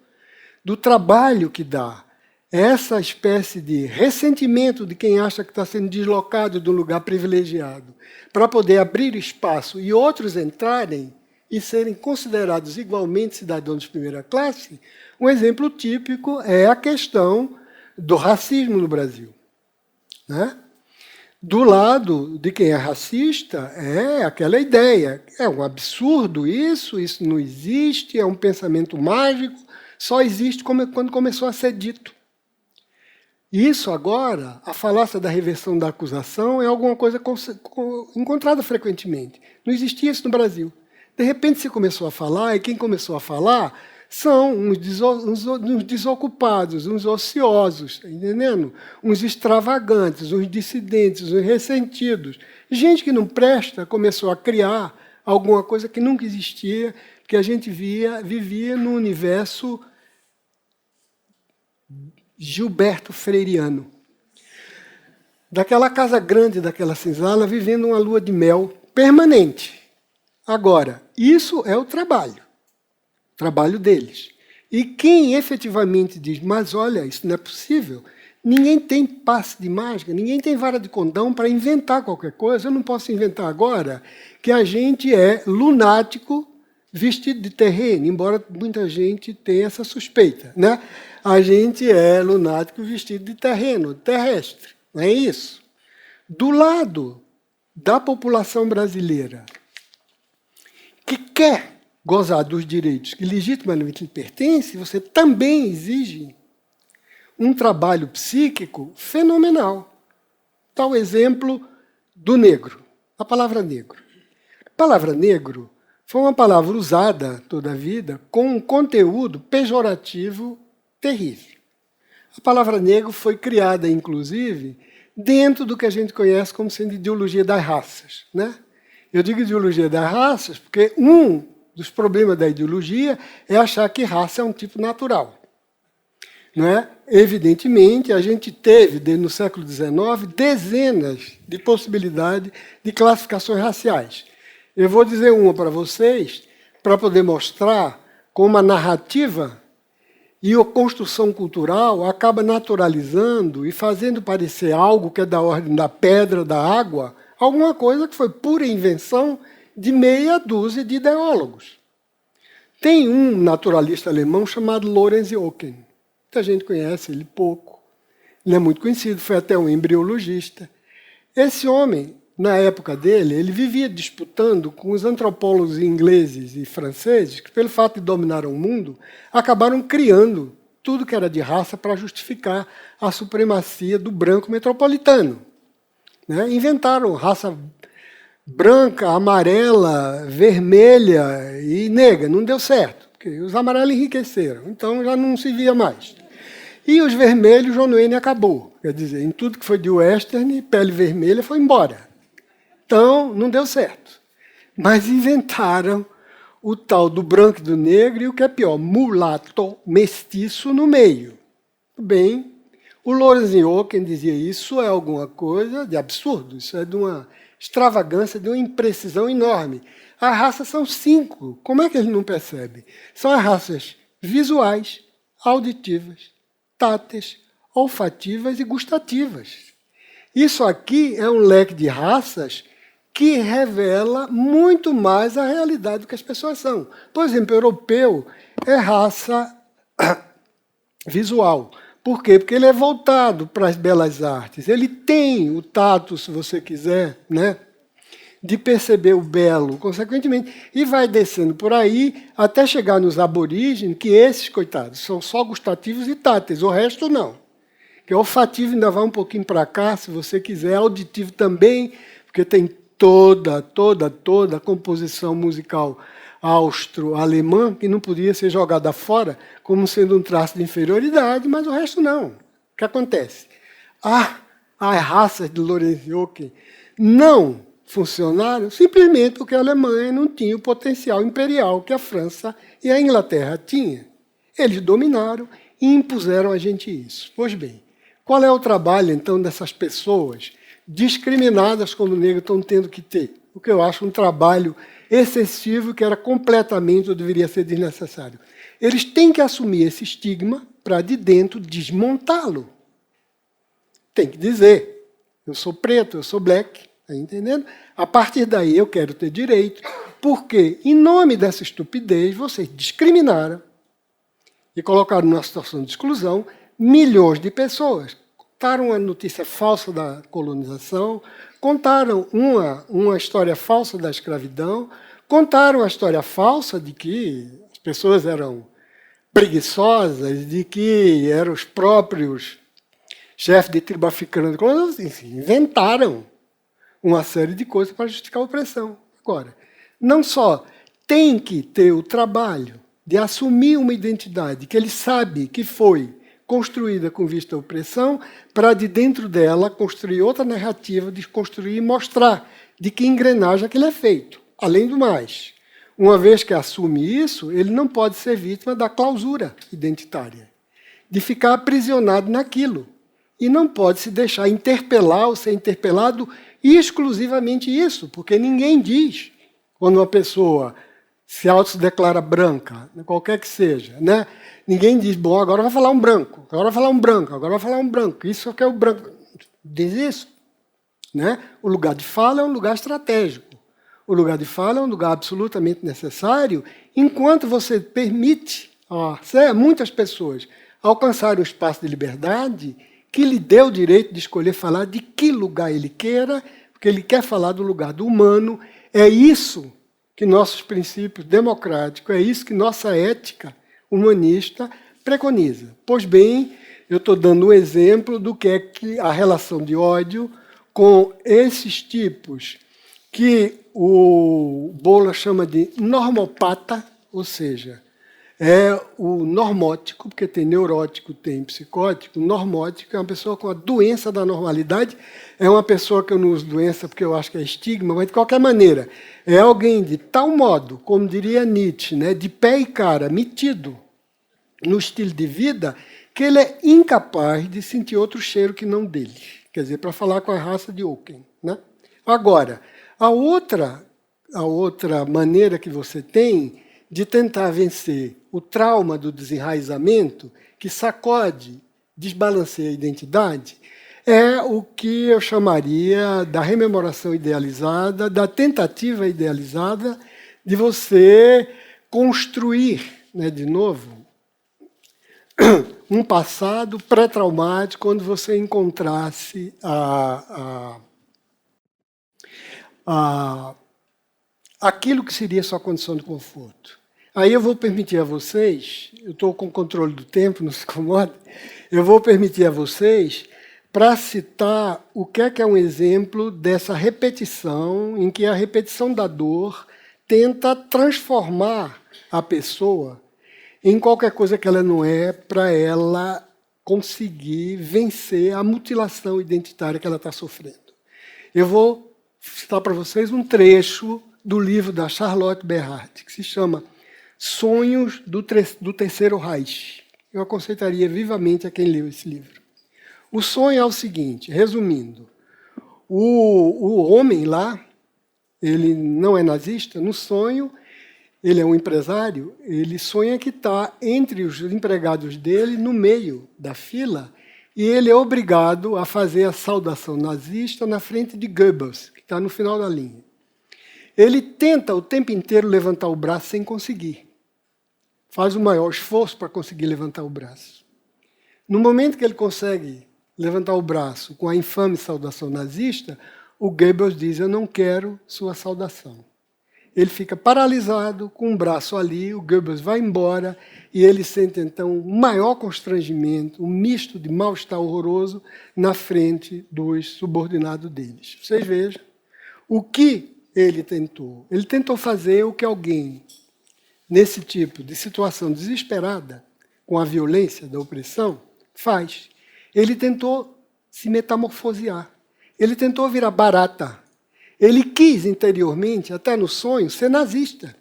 do trabalho que dá essa espécie de ressentimento de quem acha que está sendo deslocado de um lugar privilegiado para poder abrir espaço e outros entrarem e serem considerados igualmente cidadãos de primeira classe, um exemplo típico é a questão do racismo no Brasil. Né? Do lado de quem é racista, é aquela ideia. É um absurdo isso não existe, é um pensamento mágico, só existe quando começou a ser dito. Isso agora, a falácia da reversão da acusação é alguma coisa encontrada frequentemente. Não existia isso no Brasil. De repente se começou a falar, e quem começou a falar são uns desocupados, uns ociosos, entendendo? Uns extravagantes, uns dissidentes, uns ressentidos. Gente que não presta começou a criar alguma coisa que nunca existia, que a gente vivia no universo Gilberto Freiriano. Daquela casa grande, daquela senzala, vivendo uma lua de mel permanente. Agora, isso é o trabalho deles. E quem efetivamente diz, mas olha, isso não é possível, ninguém tem passe de mágica, ninguém tem vara de condão para inventar qualquer coisa, eu não posso inventar agora que a gente é lunático vestido de terreno, embora muita gente tenha essa suspeita. Né? A gente é lunático vestido de terreno, terrestre, não é isso? Do lado da população brasileira, que quer gozar dos direitos que legitimamente lhe pertencem, você também exige um trabalho psíquico fenomenal. Tal exemplo do negro, a palavra negro. A palavra negro foi uma palavra usada toda a vida com um conteúdo pejorativo terrível. A palavra negro foi criada, inclusive, dentro do que a gente conhece como sendo ideologia das raças. Né? Eu digo ideologia das raças porque um dos problemas da ideologia é achar que raça é um tipo natural. Não é? Evidentemente, a gente teve, desde no século XIX, dezenas de possibilidades de classificações raciais. Eu vou dizer uma para vocês, para poder mostrar como a narrativa e a construção cultural acaba naturalizando e fazendo parecer algo que é da ordem da pedra, da água, alguma coisa que foi pura invenção de meia dúzia de ideólogos. Tem um naturalista alemão chamado Lorenz Oken. Muita gente conhece ele pouco. Ele é muito conhecido, foi até um embriologista. Esse homem, na época dele, ele vivia disputando com os antropólogos ingleses e franceses, que, pelo fato de dominar o mundo, acabaram criando tudo que era de raça para justificar a supremacia do branco metropolitano. Né? Inventaram raça branca, amarela, vermelha e negra. Não deu certo, porque os amarelos enriqueceram, então já não se via mais. E os vermelhos, John Wayne acabou. Quer dizer, em tudo que foi de western, pele vermelha foi embora. Então, não deu certo. Mas inventaram o tal do branco e do negro e o que é pior, mulato, mestiço no meio. Bem, o Lorenz Oken dizia isso é alguma coisa de absurdo, isso é de uma extravagância, de uma imprecisão enorme. As raças são 5. Como é que ele não percebe? São as raças visuais, auditivas, táteis, olfativas e gustativas. Isso aqui é um leque de raças que revela muito mais a realidade do que as pessoas são. Por exemplo, o europeu é raça visual. Por quê? Porque ele é voltado para as belas artes. Ele tem o tato, se você quiser, né, de perceber o belo, consequentemente, e vai descendo por aí até chegar nos aborígenes, que esses, coitados, são só gustativos e táteis, o resto não. que olfativo ainda vai um pouquinho para cá, se você quiser, auditivo também, porque tem toda a composição musical austro-alemã, que não podia ser jogada fora como sendo um traço de inferioridade, mas o resto não. O que acontece? As raças de Lorenz Jochen não funcionaram simplesmente porque a Alemanha não tinha o potencial imperial que a França e a Inglaterra tinham. Eles dominaram e impuseram a gente isso. Pois bem, qual é o trabalho, então, dessas pessoas discriminadas como negros estão tendo que ter? O que eu acho um trabalho excessivo que era completamente ou deveria ser desnecessário. Eles têm que assumir esse estigma para, de dentro, desmontá-lo. Tem que dizer, eu sou preto, eu sou black, está entendendo? A partir daí eu quero ter direito, porque, em nome dessa estupidez, vocês discriminaram e colocaram numa situação de exclusão milhões de pessoas. Contaram uma notícia falsa da colonização, contaram uma história falsa da escravidão, contaram a história falsa de que as pessoas eram preguiçosas, de que eram os próprios chefes de tribo africana, enfim, inventaram uma série de coisas para justificar a opressão. Agora, não só tem que ter o trabalho de assumir uma identidade que ele sabe que foi construída com vista à opressão, para de dentro dela construir outra narrativa, de construir e mostrar de que engrenagem aquilo é feito. Além do mais, uma vez que assume isso, ele não pode ser vítima da clausura identitária, de ficar aprisionado naquilo. E não pode se deixar interpelar ou ser interpelado exclusivamente isso, porque ninguém diz, quando uma pessoa se autodeclara branca, qualquer que seja, né? Ninguém diz, bom, agora vai falar um branco, agora vai falar um branco, agora vai falar um branco, isso é o que é o branco. Diz isso. Né? O lugar de fala é um lugar estratégico. O lugar de fala é um lugar absolutamente necessário, enquanto você permite a muitas pessoas alcançarem o espaço de liberdade que lhe dê o direito de escolher falar de que lugar ele queira, porque ele quer falar do lugar do humano. É isso que nossos princípios democráticos, é isso que nossa ética humanista preconiza. Pois bem, eu estou dando um exemplo do que é que a relação de ódio com esses tipos que o Bola chama de normopata, ou seja, é o normótico, porque tem neurótico, tem psicótico. Normótico é uma pessoa com a doença da normalidade, é uma pessoa que eu não uso doença porque eu acho que é estigma, mas de qualquer maneira, é alguém de tal modo, como diria Nietzsche, né, de pé e cara, metido no estilo de vida, que ele é incapaz de sentir outro cheiro que não dele. Quer dizer, para falar com a raça de Jochen. Né? Agora, a outra maneira que você tem de tentar vencer o trauma do desenraizamento, que sacode, desbalanceia a identidade, é o que eu chamaria da rememoração idealizada, da tentativa idealizada de você construir, né, de novo, um passado pré-traumático quando você encontrasse aquilo que seria sua condição de conforto. Aí eu vou permitir a vocês, eu estou com o controle do tempo, não se incomode, eu vou permitir a vocês para citar o que é um exemplo dessa repetição, em que a repetição da dor tenta transformar a pessoa em qualquer coisa que ela não é, para ela conseguir vencer a mutilação identitária que ela está sofrendo. Eu vou citar para vocês um trecho do livro da Charlotte Berhardt, que se chama Sonhos do Terceiro Reich. Eu aconselharia vivamente a quem leu esse livro. O sonho é o seguinte, resumindo, o homem lá, ele não é nazista, no sonho, ele é um empresário, ele sonha que está entre os empregados dele, no meio da fila, e ele é obrigado a fazer a saudação nazista na frente de Goebbels, que está no final da linha. Ele tenta o tempo inteiro levantar o braço sem conseguir. Faz o maior esforço para conseguir levantar o braço. No momento que ele consegue levantar o braço com a infame saudação nazista, o Goebbels diz, eu não quero sua saudação. ele fica paralisado, com um braço ali, o Goebbels vai embora, e ele sente, então, um maior constrangimento, um misto de mal-estar horroroso na frente dos subordinados deles. Vocês vejam o que ele tentou. Ele tentou fazer o que alguém, nesse tipo de situação desesperada, com a violência da opressão, faz. Ele tentou se metamorfosear. Ele tentou virar barata. Ele quis interiormente, até no sonho, ser nazista,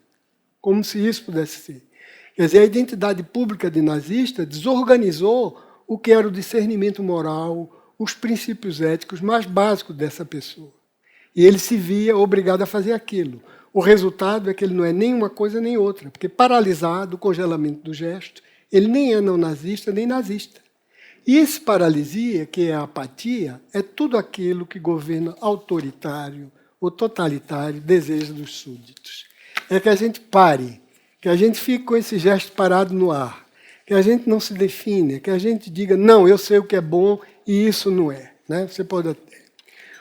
como se isso pudesse ser. Quer dizer, a identidade pública de nazista desorganizou o que era o discernimento moral, os princípios éticos mais básicos dessa pessoa. E ele se via obrigado a fazer aquilo. O resultado é que ele não é nem uma coisa nem outra, porque paralisado, o congelamento do gesto, ele nem é não nazista nem nazista. E esse paralisia, que é a apatia, é tudo aquilo que governo autoritário ou totalitário deseja dos súditos. É que a gente pare, que a gente fique com esse gesto parado no ar, que a gente não se define, que a gente diga, não, eu sei o que é bom e isso não é. Né? Você pode até.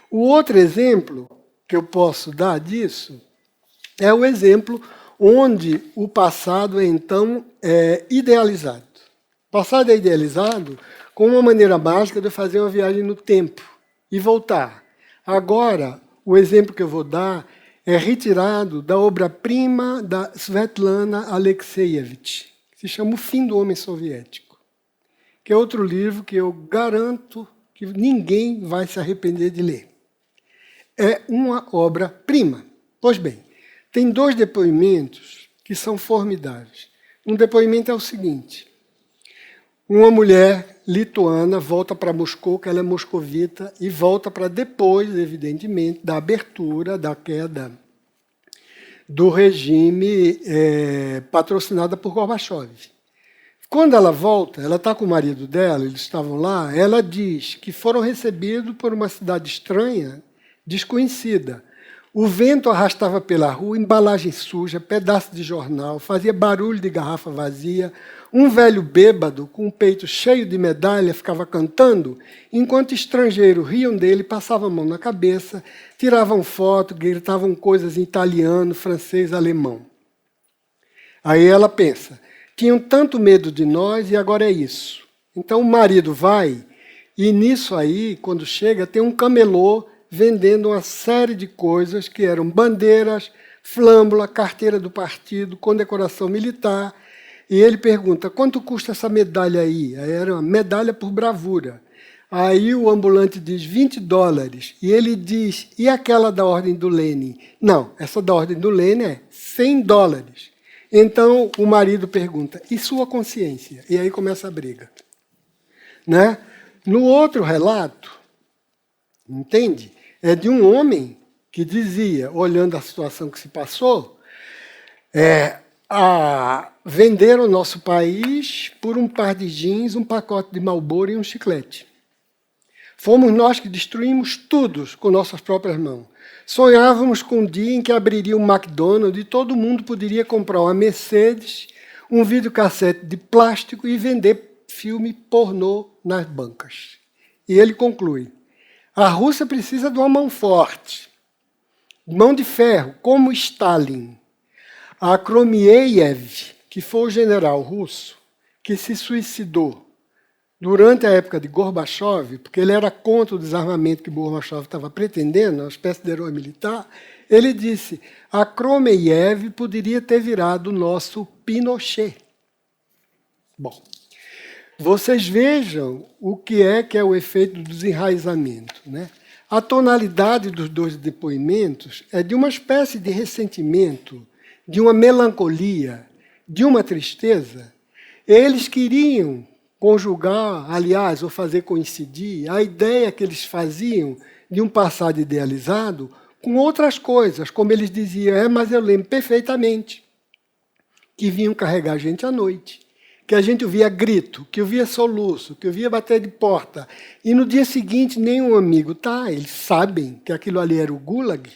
O outro exemplo que eu posso dar disso é o exemplo onde o passado é, então, idealizado. O passado é idealizado como uma maneira mágica de fazer uma viagem no tempo e voltar. Agora, o exemplo que eu vou dar é retirado da obra-prima da Svetlana Alexievich, que se chama O Fim do Homem Soviético, que é outro livro que eu garanto que ninguém vai se arrepender de ler. É uma obra-prima. Pois bem, tem 2 depoimentos que são formidáveis. Um depoimento é o seguinte: uma mulher lituana volta para Moscou, que ela é moscovita, e volta para depois, evidentemente, da abertura, da queda do regime patrocinada por Gorbachev. Quando ela volta, ela está com o marido dela, eles estavam lá, ela diz que foram recebidos por uma cidade estranha, desconhecida. O vento arrastava pela rua embalagem suja, pedaço de jornal, fazia barulho de garrafa vazia. Um velho bêbado, com o peito cheio de medalha, ficava cantando, enquanto estrangeiros riam dele, passavam a mão na cabeça, tiravam foto, gritavam coisas em italiano, francês, alemão. Aí ela pensa, tinham tanto medo de nós e agora é isso. Então o marido vai, e nisso aí, quando chega, tem um camelô vendendo uma série de coisas que eram bandeiras, flâmula, carteira do partido, condecoração militar. E ele pergunta, quanto custa essa medalha aí? Aí era uma medalha por bravura. Aí o ambulante diz, $20. E ele diz, e aquela da Ordem do Lenin? Não, essa da Ordem do Lenin é $100. Então o marido pergunta, e sua consciência? E aí começa a briga. Né? No outro relato, entende? É de um homem que dizia, olhando a situação que se passou, a vender o nosso país por um par de jeans, um pacote de Marlboro e um chiclete. Fomos nós que destruímos tudo com nossas próprias mãos. Sonhávamos com um dia em que abriria um McDonald's e todo mundo poderia comprar uma Mercedes, um videocassete de plástico e vender filme pornô nas bancas. E ele conclui, a Rússia precisa de uma mão forte, mão de ferro, como Stalin. A Kromiev, que foi o general russo que se suicidou durante a época de Gorbachev, porque ele era contra o desarmamento que Gorbachev estava pretendendo, uma espécie de herói militar, ele disse, a Kromiev poderia ter virado o nosso Pinochet. Bom, vocês vejam o que é o efeito do desenraizamento. Né? A tonalidade dos 2 depoimentos é de uma espécie de ressentimento, de uma melancolia, de uma tristeza. Eles queriam conjugar, aliás, ou fazer coincidir a ideia que eles faziam de um passado idealizado com outras coisas, como eles diziam, mas eu lembro perfeitamente que vinham carregar a gente à noite, que a gente ouvia grito, que ouvia soluço, que ouvia bater de porta, e no dia seguinte nenhum amigo tá, eles sabem que aquilo ali era o Gulag,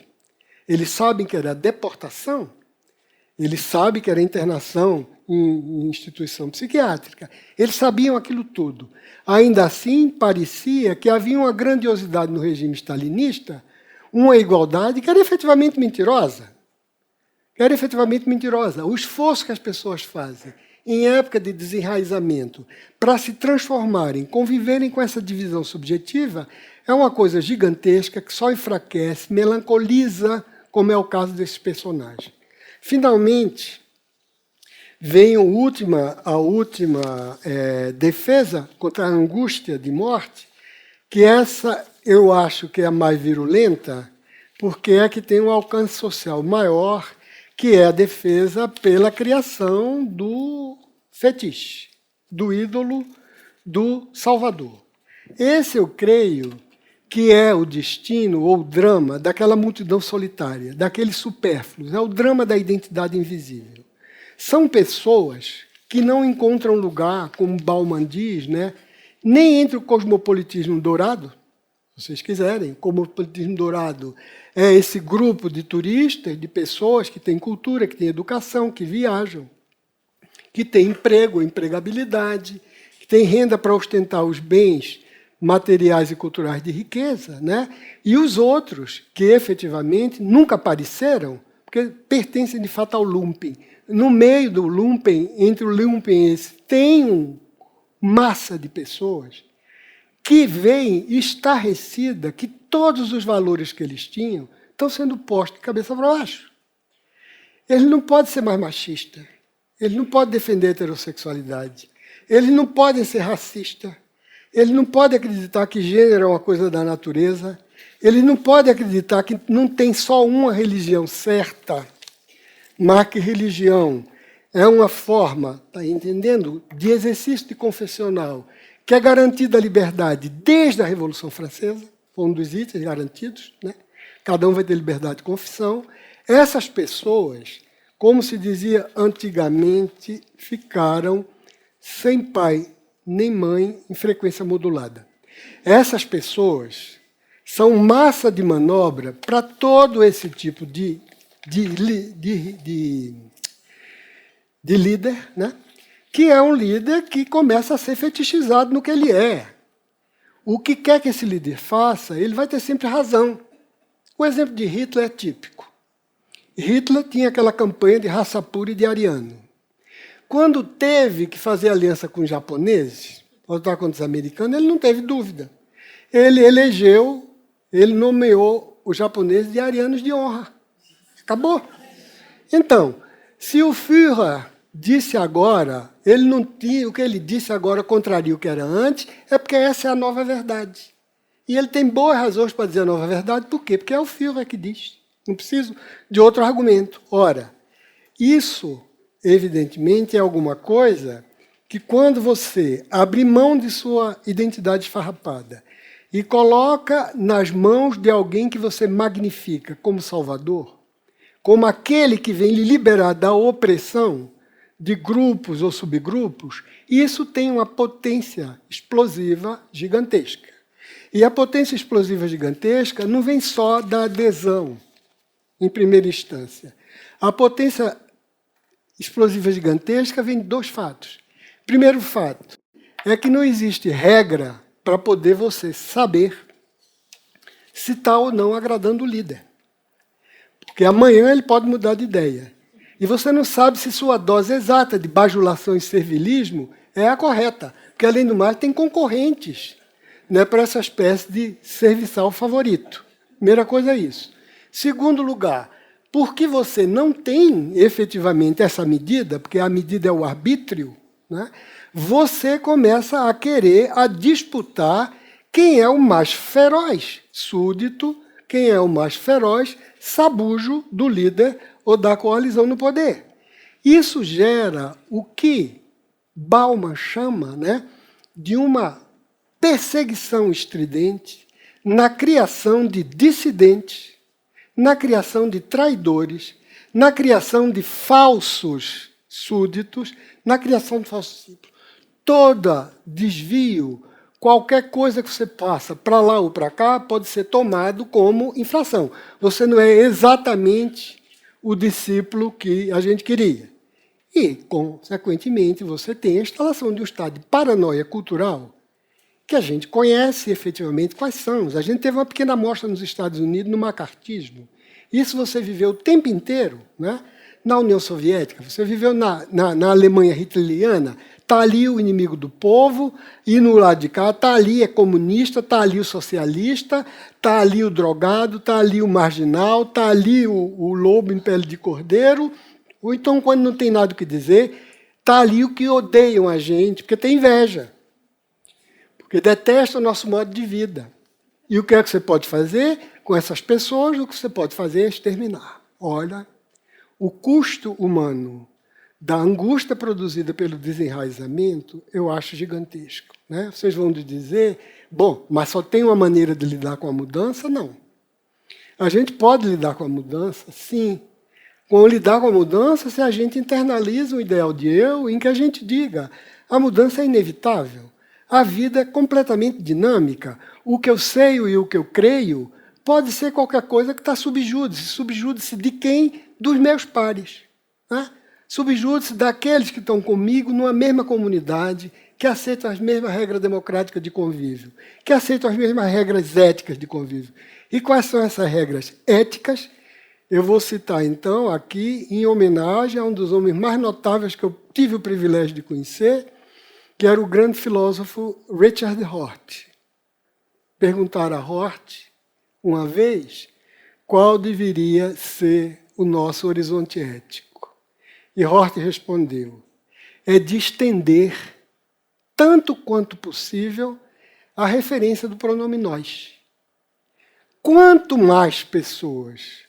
eles sabem que era deportação, eles sabem que era internação em instituição psiquiátrica. Eles sabiam aquilo tudo. Ainda assim, parecia que havia uma grandiosidade no regime stalinista, uma igualdade que era efetivamente mentirosa. era efetivamente mentirosa. O esforço que as pessoas fazem em época de desenraizamento para se transformarem, conviverem com essa divisão subjetiva, é uma coisa gigantesca que só enfraquece, melancoliza, como é o caso desses personagens. Finalmente, vem a última defesa contra a angústia de morte, que essa eu acho que é a mais virulenta, porque é a que tem um alcance social maior, que é a defesa pela criação do fetiche, do ídolo do Salvador. Esse, eu creio, que é o destino ou o drama daquela multidão solitária, daqueles supérfluos, é o drama da identidade invisível. São pessoas que não encontram lugar, como Bauman diz, né, nem entre o cosmopolitismo dourado, se vocês quiserem. O cosmopolitismo dourado é esse grupo de turistas, de pessoas que têm cultura, que têm educação, que viajam, que têm emprego, empregabilidade, que têm renda para ostentar os bens materiais e culturais de riqueza, né? E os outros, que efetivamente nunca apareceram, porque pertencem de fato ao lumpen. No meio do lumpen, entre o lumpen e esse, tem uma massa de pessoas que vem estarrecida que todos os valores que eles tinham estão sendo postos de cabeça para baixo. Ele não pode ser mais machista, ele não pode defender a heterossexualidade, eles não podem ser racistas, eles não podem acreditar que gênero é uma coisa da natureza, eles não podem acreditar que não tem só uma religião certa, mas que religião é uma forma, está entendendo, de exercício de confessional, que é garantida a liberdade desde a Revolução Francesa, foi um dos itens garantidos, né? Cada um vai ter liberdade de confissão. Essas pessoas, como se dizia antigamente, ficaram sem pai nem mãe em frequência modulada. Essas pessoas são massa de manobra para todo esse tipo de líder, né? Que é um líder que começa a ser fetichizado no que ele é. O que quer que esse líder faça, ele vai ter sempre razão. O exemplo de Hitler é típico. Hitler tinha aquela campanha de raça pura e de ariano. Quando teve que fazer aliança com os japoneses, para lutar contra os americanos, ele não teve dúvida. Ele nomeou os japoneses de arianos de honra. Acabou. Então, se o Führer disse agora, ele não tinha, o que ele disse agora contraria o que era antes, é porque essa é a nova verdade. E ele tem boas razões para dizer a nova verdade, por quê? Porque é o Führer que diz. Não preciso de outro argumento. Ora, isso, evidentemente, é alguma coisa que, quando você abre mão de sua identidade esfarrapada e coloca nas mãos de alguém que você magnifica como Salvador, como aquele que vem lhe liberar da opressão de grupos ou subgrupos, isso tem uma potência explosiva gigantesca. E a potência explosiva gigantesca não vem só da adesão, em primeira instância. A potência explosiva gigantesca vem de dois fatos. Primeiro fato é que não existe regra para poder você saber se está ou não agradando o líder. Porque amanhã ele pode mudar de ideia. E você não sabe se sua dose exata de bajulação e servilismo é a correta. Porque, além do mais, tem concorrentes, né, para essa espécie de serviçal favorito. Primeira coisa é isso. Segundo lugar, porque você não tem efetivamente essa medida, porque a medida é o arbítrio, né, você começa a querer a disputar quem é o mais feroz súdito, quem é o mais feroz sabujo do líder ou da coalizão no poder. Isso gera o que Bauman chama, né, de uma perseguição estridente na criação de dissidentes, na criação de traidores, na criação de falsos súditos, na criação de falsos discípulos. Todo desvio, qualquer coisa que você passa para lá ou para cá, pode ser tomado como infração. Você não é exatamente o discípulo que a gente queria. E, consequentemente, você tem a instalação de um estado de paranoia cultural que a gente conhece efetivamente quais são. A gente teve uma pequena amostra nos Estados Unidos no macartismo. Isso você viveu o tempo inteiro, né? na União Soviética, você viveu na Alemanha hitleriana, está ali o inimigo do povo, e no lado de cá está ali é comunista, está ali o socialista, está ali o drogado, está ali o marginal, está ali o lobo em pele de cordeiro, ou então, quando não tem nada o que dizer, está ali o que odeiam a gente, porque tem inveja, porque detestam o nosso modo de vida. E o que é que você pode fazer com essas pessoas? O que você pode fazer é exterminar. Olha, o custo humano da angústia produzida pelo desenraizamento, eu acho gigantesco. Né? Vocês vão dizer, bom, mas só tem uma maneira de lidar com a mudança? Não. A gente pode lidar com a mudança, sim. Com lidar com a mudança, se a gente internaliza o ideal de eu, em que a gente diga, a mudança é inevitável. A vida é completamente dinâmica. O que eu sei e o que eu creio pode ser qualquer coisa que está subjúdice. Subjúdice de quem? Dos meus pares. Né? Subjúdice daqueles que estão comigo numa mesma comunidade, que aceitam as mesmas regras democráticas de convívio, que aceitam as mesmas regras éticas de convívio. E quais são essas regras éticas? Eu vou citar, então, aqui, em homenagem a um dos homens mais notáveis que eu tive o privilégio de conhecer, que era o grande filósofo Richard Hort. Perguntaram a Hort, uma vez, qual deveria ser o nosso horizonte ético. E Hort respondeu, é de estender, tanto quanto possível, a referência do pronome nós. Quanto mais pessoas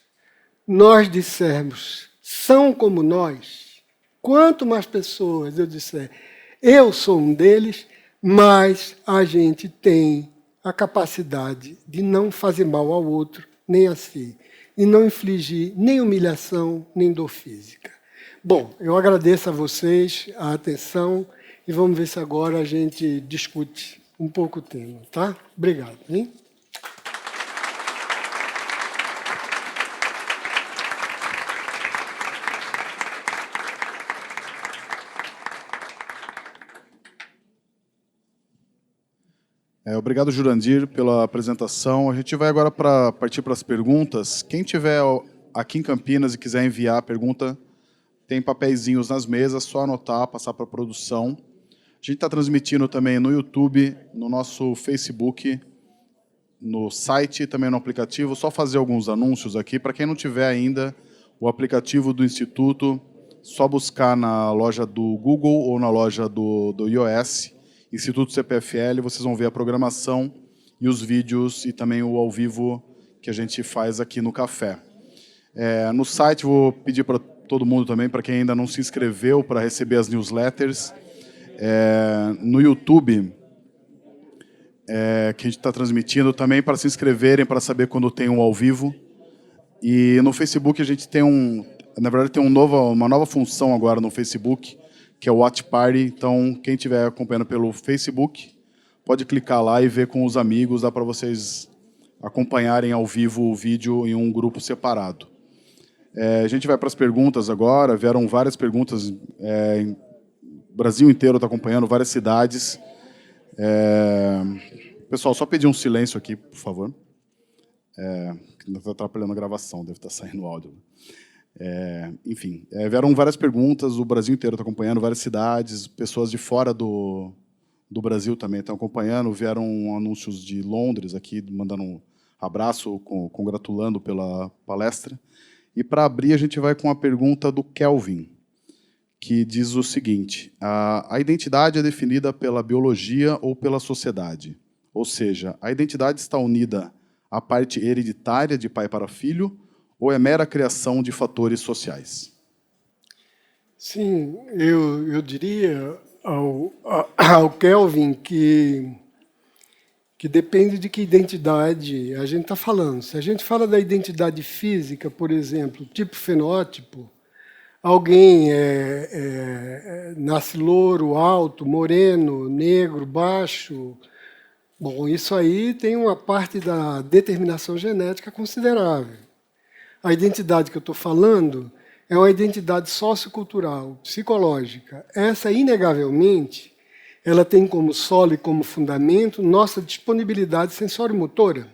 nós dissermos são como nós, quanto mais pessoas eu disser eu sou um deles, mais a gente tem a capacidade de não fazer mal ao outro, nem a si, e não infligir nem humilhação, nem dor física. Bom, eu agradeço a vocês a atenção e vamos ver se agora a gente discute um pouco o tema, tá? Obrigado, hein? Obrigado, Jurandir, pela apresentação. A gente vai agora partir para as perguntas. Quem tiver aqui em Campinas e quiser enviar a pergunta, tem papeizinhos nas mesas, só anotar, passar para a produção. A gente está transmitindo também no YouTube, no nosso Facebook, no site e também no aplicativo. Só fazer alguns anúncios aqui. Para quem não tiver ainda o aplicativo do Instituto, só buscar na loja do Google ou na loja do iOS, Instituto CPFL, vocês vão ver a programação e os vídeos e também o ao vivo que a gente faz aqui no café. No site, vou pedir para todo mundo também, para quem ainda não se inscreveu, para receber as newsletters. No YouTube, que a gente está transmitindo também, para se inscreverem, para saber quando tem um ao vivo. E no Facebook a gente tem na verdade tem uma nova função agora no Facebook, que é o Watch Party. Então, quem estiver acompanhando pelo Facebook, pode clicar lá e ver com os amigos, dá para vocês acompanharem ao vivo o vídeo em um grupo separado. A gente vai para as perguntas agora, vieram várias perguntas, o Brasil inteiro está acompanhando, várias cidades. Pessoal, só pedir um silêncio aqui, por favor. Não estou atrapalhando a gravação, deve estar saindo o áudio. Enfim, vieram várias perguntas, o Brasil inteiro está acompanhando, várias cidades, pessoas de fora do Brasil também estão acompanhando, vieram anúncios de Londres aqui, mandando um abraço, congratulando pela palestra. E para abrir, a gente vai com a pergunta do Kelvin, que diz o seguinte, a identidade é definida pela biologia ou pela sociedade? Ou seja, a identidade está unida à parte hereditária de pai para filho, ou é mera criação de fatores sociais? Sim, eu diria ao Kelvin que depende de que identidade a gente está falando. Se a gente fala da identidade física, por exemplo, tipo fenótipo, alguém nasce louro, alto, moreno, negro, baixo. Bom, isso aí tem uma parte da determinação genética considerável. A identidade que eu estou falando é uma identidade sociocultural, psicológica. Essa, inegavelmente, ela tem como solo e como fundamento nossa disponibilidade sensório-motora,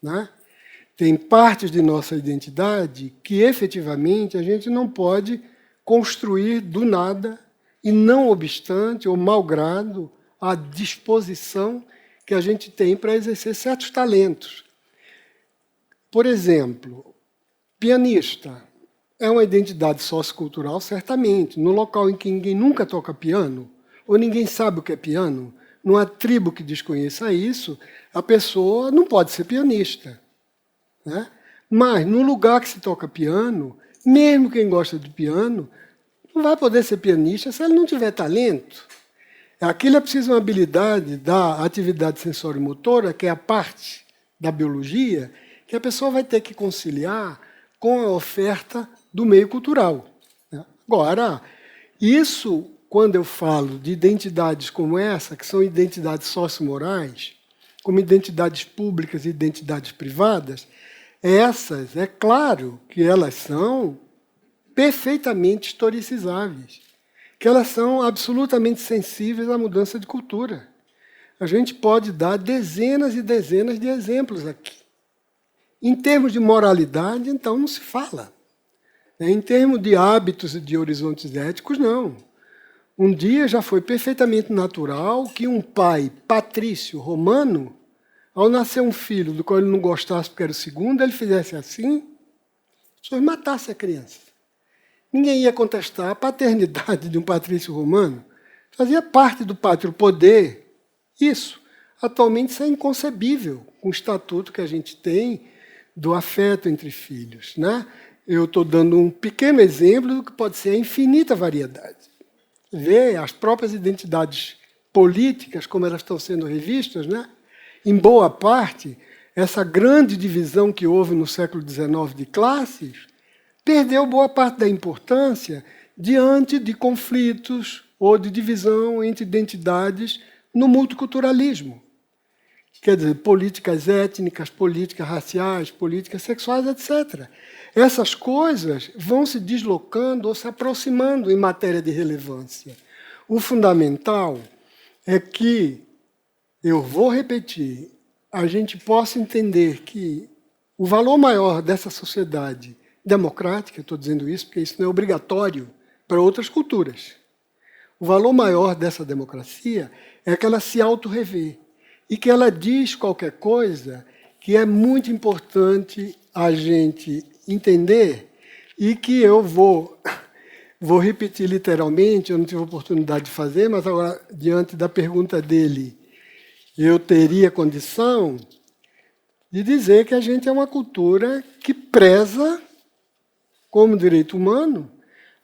né? Tem partes de nossa identidade que, efetivamente, a gente não pode construir do nada e, não obstante, ou malgrado, a disposição que a gente tem para exercer certos talentos. Por exemplo, pianista é uma identidade sociocultural, certamente. No local em que ninguém nunca toca piano, ou ninguém sabe o que é piano, numa tribo que desconheça isso, a pessoa não pode ser pianista, né? Mas, no lugar que se toca piano, mesmo quem gosta de piano, não vai poder ser pianista se ele não tiver talento. Aquilo é preciso uma habilidade da atividade sensório-motora, que é a parte da biologia, que a pessoa vai ter que conciliar com a oferta do meio cultural. Agora, isso, quando eu falo de identidades como essa, que são identidades sociomorais, como identidades públicas e identidades privadas, essas, é claro que elas são perfeitamente historicizáveis, que elas são absolutamente sensíveis à mudança de cultura. A gente pode dar dezenas e dezenas de exemplos aqui. Em termos de moralidade, então, não se fala. Em termos de hábitos e de horizontes éticos, não. Um dia já foi perfeitamente natural que um pai patrício romano, ao nascer um filho do qual ele não gostasse porque era o segundo, ele fizesse assim, só matasse a criança. Ninguém ia contestar a paternidade de um patrício romano. Fazia parte do pátrio poder. Isso, atualmente, isso é inconcebível com o estatuto que a gente tem do afeto entre filhos, né? Eu estou dando um pequeno exemplo do que pode ser a infinita variedade. Vê as próprias identidades políticas, como elas estão sendo revistas, né? Em boa parte, essa grande divisão que houve no século XIX de classes perdeu boa parte da importância diante de conflitos ou de divisão entre identidades no multiculturalismo. Quer dizer, políticas étnicas, políticas raciais, políticas sexuais, etc. Essas coisas vão se deslocando ou se aproximando em matéria de relevância. O fundamental é que, eu vou repetir, a gente possa entender que o valor maior dessa sociedade democrática, estou dizendo isso porque isso não é obrigatório para outras culturas. O valor maior dessa democracia é que ela se autorrevê e que ela diz qualquer coisa que é muito importante a gente entender e que eu vou repetir literalmente, eu não tive oportunidade de fazer, mas agora, diante da pergunta dele, eu teria condição de dizer que a gente é uma cultura que preza, como direito humano,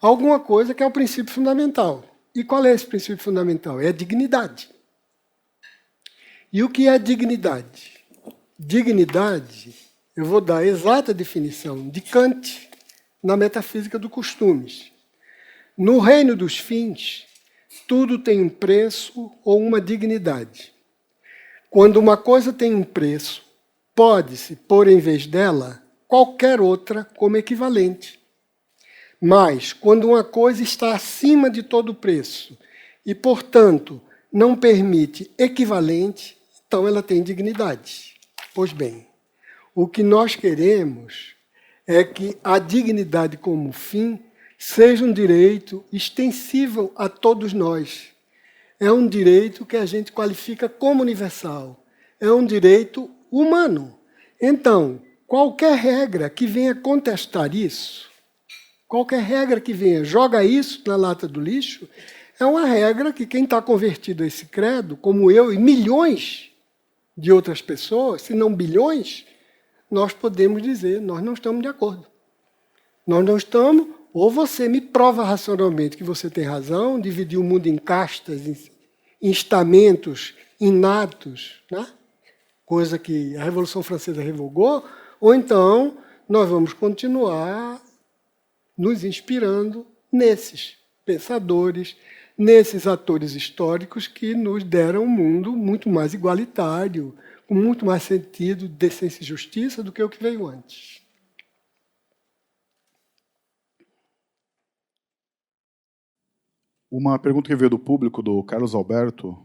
alguma coisa que é o princípio fundamental. E qual é esse princípio fundamental? É a dignidade. E o que é dignidade? Dignidade, eu vou dar a exata definição de Kant na Metafísica dos Costumes. No reino dos fins, tudo tem um preço ou uma dignidade. Quando uma coisa tem um preço, pode-se pôr em vez dela qualquer outra como equivalente. Mas, quando uma coisa está acima de todo preço e, portanto, não permite equivalente, então ela tem dignidade. Pois bem, o que nós queremos é que a dignidade como fim seja um direito extensível a todos nós. É um direito que a gente qualifica como universal. É um direito humano. Então, qualquer regra que venha contestar isso, qualquer regra que venha joga isso na lata do lixo, é uma regra que quem está convertido a esse credo, como eu e milhões de outras pessoas, se não bilhões, nós podemos dizer, nós não estamos de acordo. Nós não estamos, ou você me prova racionalmente que você tem razão, dividir o mundo em castas, em estamentos inatos, né? Coisa que a Revolução Francesa revogou, ou então nós vamos continuar nos inspirando nesses pensadores, nesses atores históricos que nos deram um mundo muito mais igualitário, com muito mais sentido de decência e justiça do que o que veio antes. Uma pergunta que veio do público, do Carlos Alberto,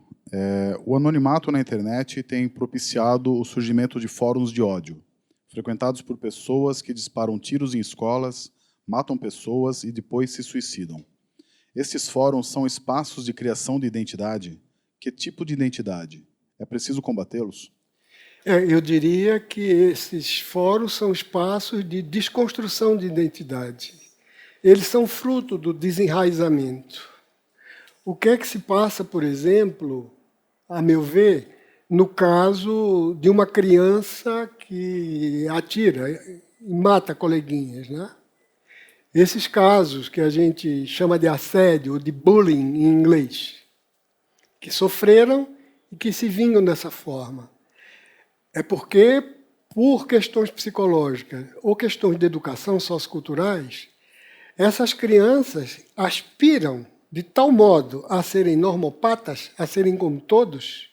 o anonimato na internet tem propiciado o surgimento de fóruns de ódio. frequentados por pessoas que disparam tiros em escolas, matam pessoas e depois se suicidam. Estes fóruns são espaços de criação de identidade. Que tipo de identidade? É preciso combatê-los? Eu diria que esses fóruns são espaços de desconstrução de identidade. Eles são fruto do desenraizamento. O que é que se passa, por exemplo, a meu ver, no caso de uma criança que atira e mata coleguinhas, né? Esses casos que a gente chama de assédio ou de bullying em inglês, que sofreram e que se vingam dessa forma. É porque, por questões psicológicas ou questões de educação socioculturais, essas crianças aspiram de tal modo a serem normopatas, a serem como todos,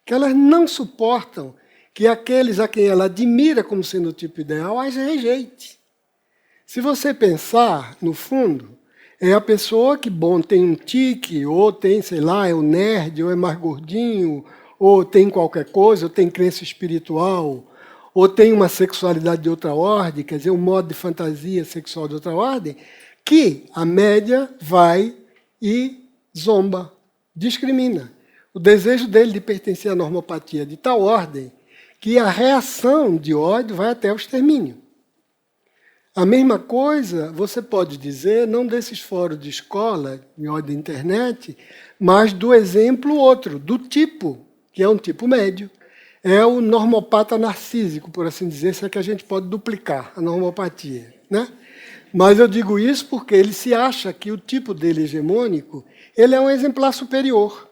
que elas não suportam que aqueles a quem ela admira como sendo o tipo ideal as rejeite. Se você pensar, no fundo, é a pessoa que, bom, tem um tique, ou tem, sei lá, é um nerd, ou é mais gordinho, ou tem qualquer coisa, ou tem crença espiritual, ou tem uma sexualidade de outra ordem, quer dizer, um modo de fantasia sexual de outra ordem, que a média vai e zomba, discrimina. O desejo dele de pertencer à normopatia é de tal ordem que a reação de ódio vai até o extermínio. A mesma coisa você pode dizer, não desses fóruns de escola, de ódio da internet, mas do exemplo outro, do tipo, que é um tipo médio. É o normopata narcísico, por assim dizer, se é que a gente pode duplicar a normopatia, né? Mas eu digo isso porque ele se acha que o tipo dele hegemônico, ele é um exemplar superior.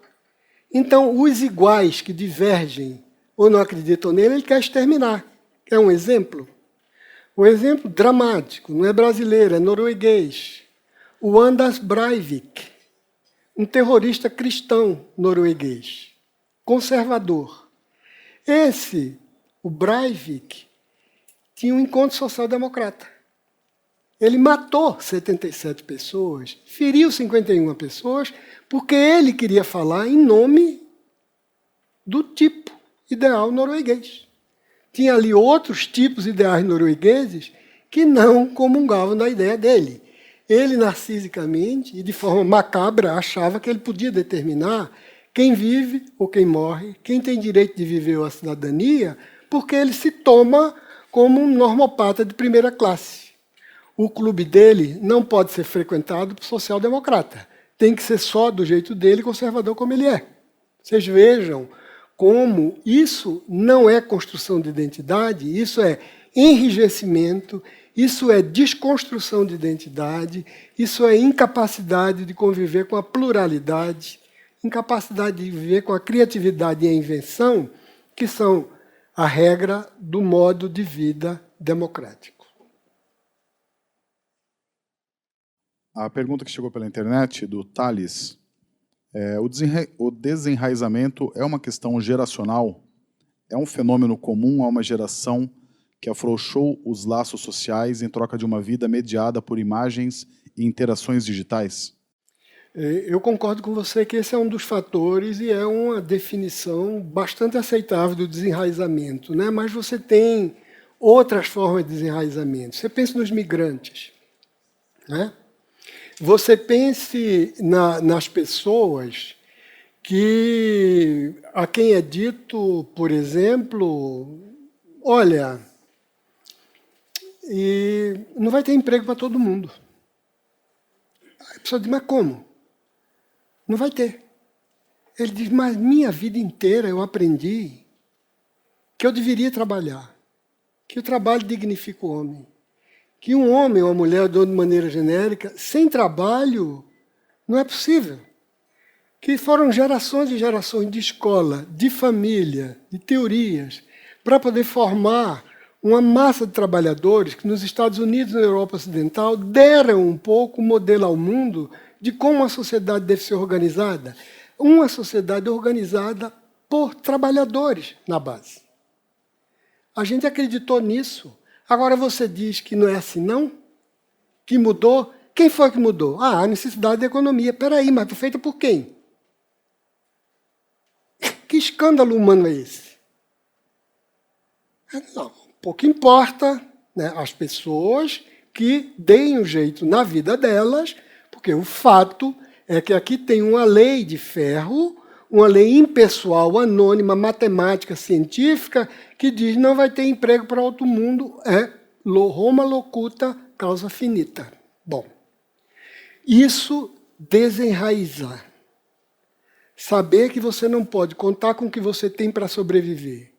Então, os iguais que divergem ou não acreditam nele, ele quer exterminar. É um exemplo? O exemplo dramático, não é brasileiro, é norueguês. O Anders Breivik, um terrorista cristão norueguês, conservador. O Breivik, tinha um encontro social-democrata. Ele matou 77 pessoas, feriu 51 pessoas, porque ele queria falar em nome do tipo ideal norueguês. Tinha ali outros tipos ideais noruegueses que não comungavam da ideia dele. Ele, narcisicamente e de forma macabra, achava que ele podia determinar quem vive ou quem morre, quem tem direito de viver ou a cidadania, porque ele se toma como um normopata de primeira classe. O clube dele não pode ser frequentado por social-democrata. Tem que ser só do jeito dele, conservador como ele é. Vocês vejam como isso não é construção de identidade, isso é enrijecimento, isso é desconstrução de identidade, isso é incapacidade de conviver com a pluralidade, incapacidade de viver com a criatividade e a invenção, que são a regra do modo de vida democrático. A pergunta que chegou pela internet, do Thales, o desenraizamento é uma questão geracional? É um fenômeno comum a uma geração que afrouxou os laços sociais em troca de uma vida mediada por imagens e interações digitais? Eu concordo com você que esse é um dos fatores e é uma definição bastante aceitável do desenraizamento, né? Mas você tem outras formas de desenraizamento. Você pensa nos migrantes, né? Você pense nas pessoas a quem é dito, por exemplo, olha, e não vai ter emprego para todo mundo. A pessoa diz, mas como? Não vai ter. Ele diz, mas minha vida inteira eu aprendi que eu deveria trabalhar, que o trabalho dignifica o homem, que um homem ou uma mulher, de maneira genérica, sem trabalho, não é possível. Que foram gerações e gerações de escola, de família, de teorias, para poder formar uma massa de trabalhadores que nos Estados Unidos e na Europa Ocidental deram um pouco o modelo ao mundo de como a sociedade deve ser organizada. Uma sociedade organizada por trabalhadores na base. A gente acreditou nisso. Agora você diz que não é assim, não? Que mudou? Quem foi que mudou? A necessidade da economia. Espera aí, mas foi feita por quem? Que escândalo humano é esse? Não, pouco importa, né, as pessoas que deem um jeito na vida delas, porque o fato é que aqui tem uma lei de ferro, uma lei impessoal, anônima, matemática, científica, que diz que não vai ter emprego para outro mundo, é Roma locuta, causa finita. Bom, isso desenraizar. Saber que você não pode contar com o que você tem para sobreviver,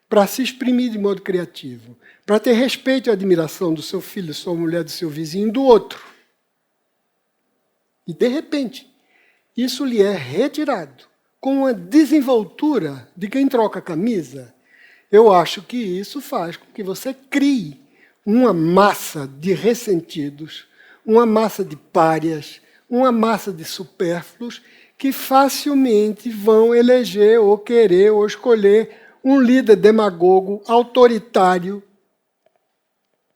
para se exprimir de modo criativo, para ter respeito e admiração do seu filho, da sua mulher, do seu vizinho, do outro. E, de repente, isso lhe é retirado com uma desenvoltura de quem troca camisa. Eu acho que isso faz com que você crie uma massa de ressentidos, uma massa de párias, uma massa de supérfluos que facilmente vão eleger ou querer ou escolher um líder demagogo, autoritário,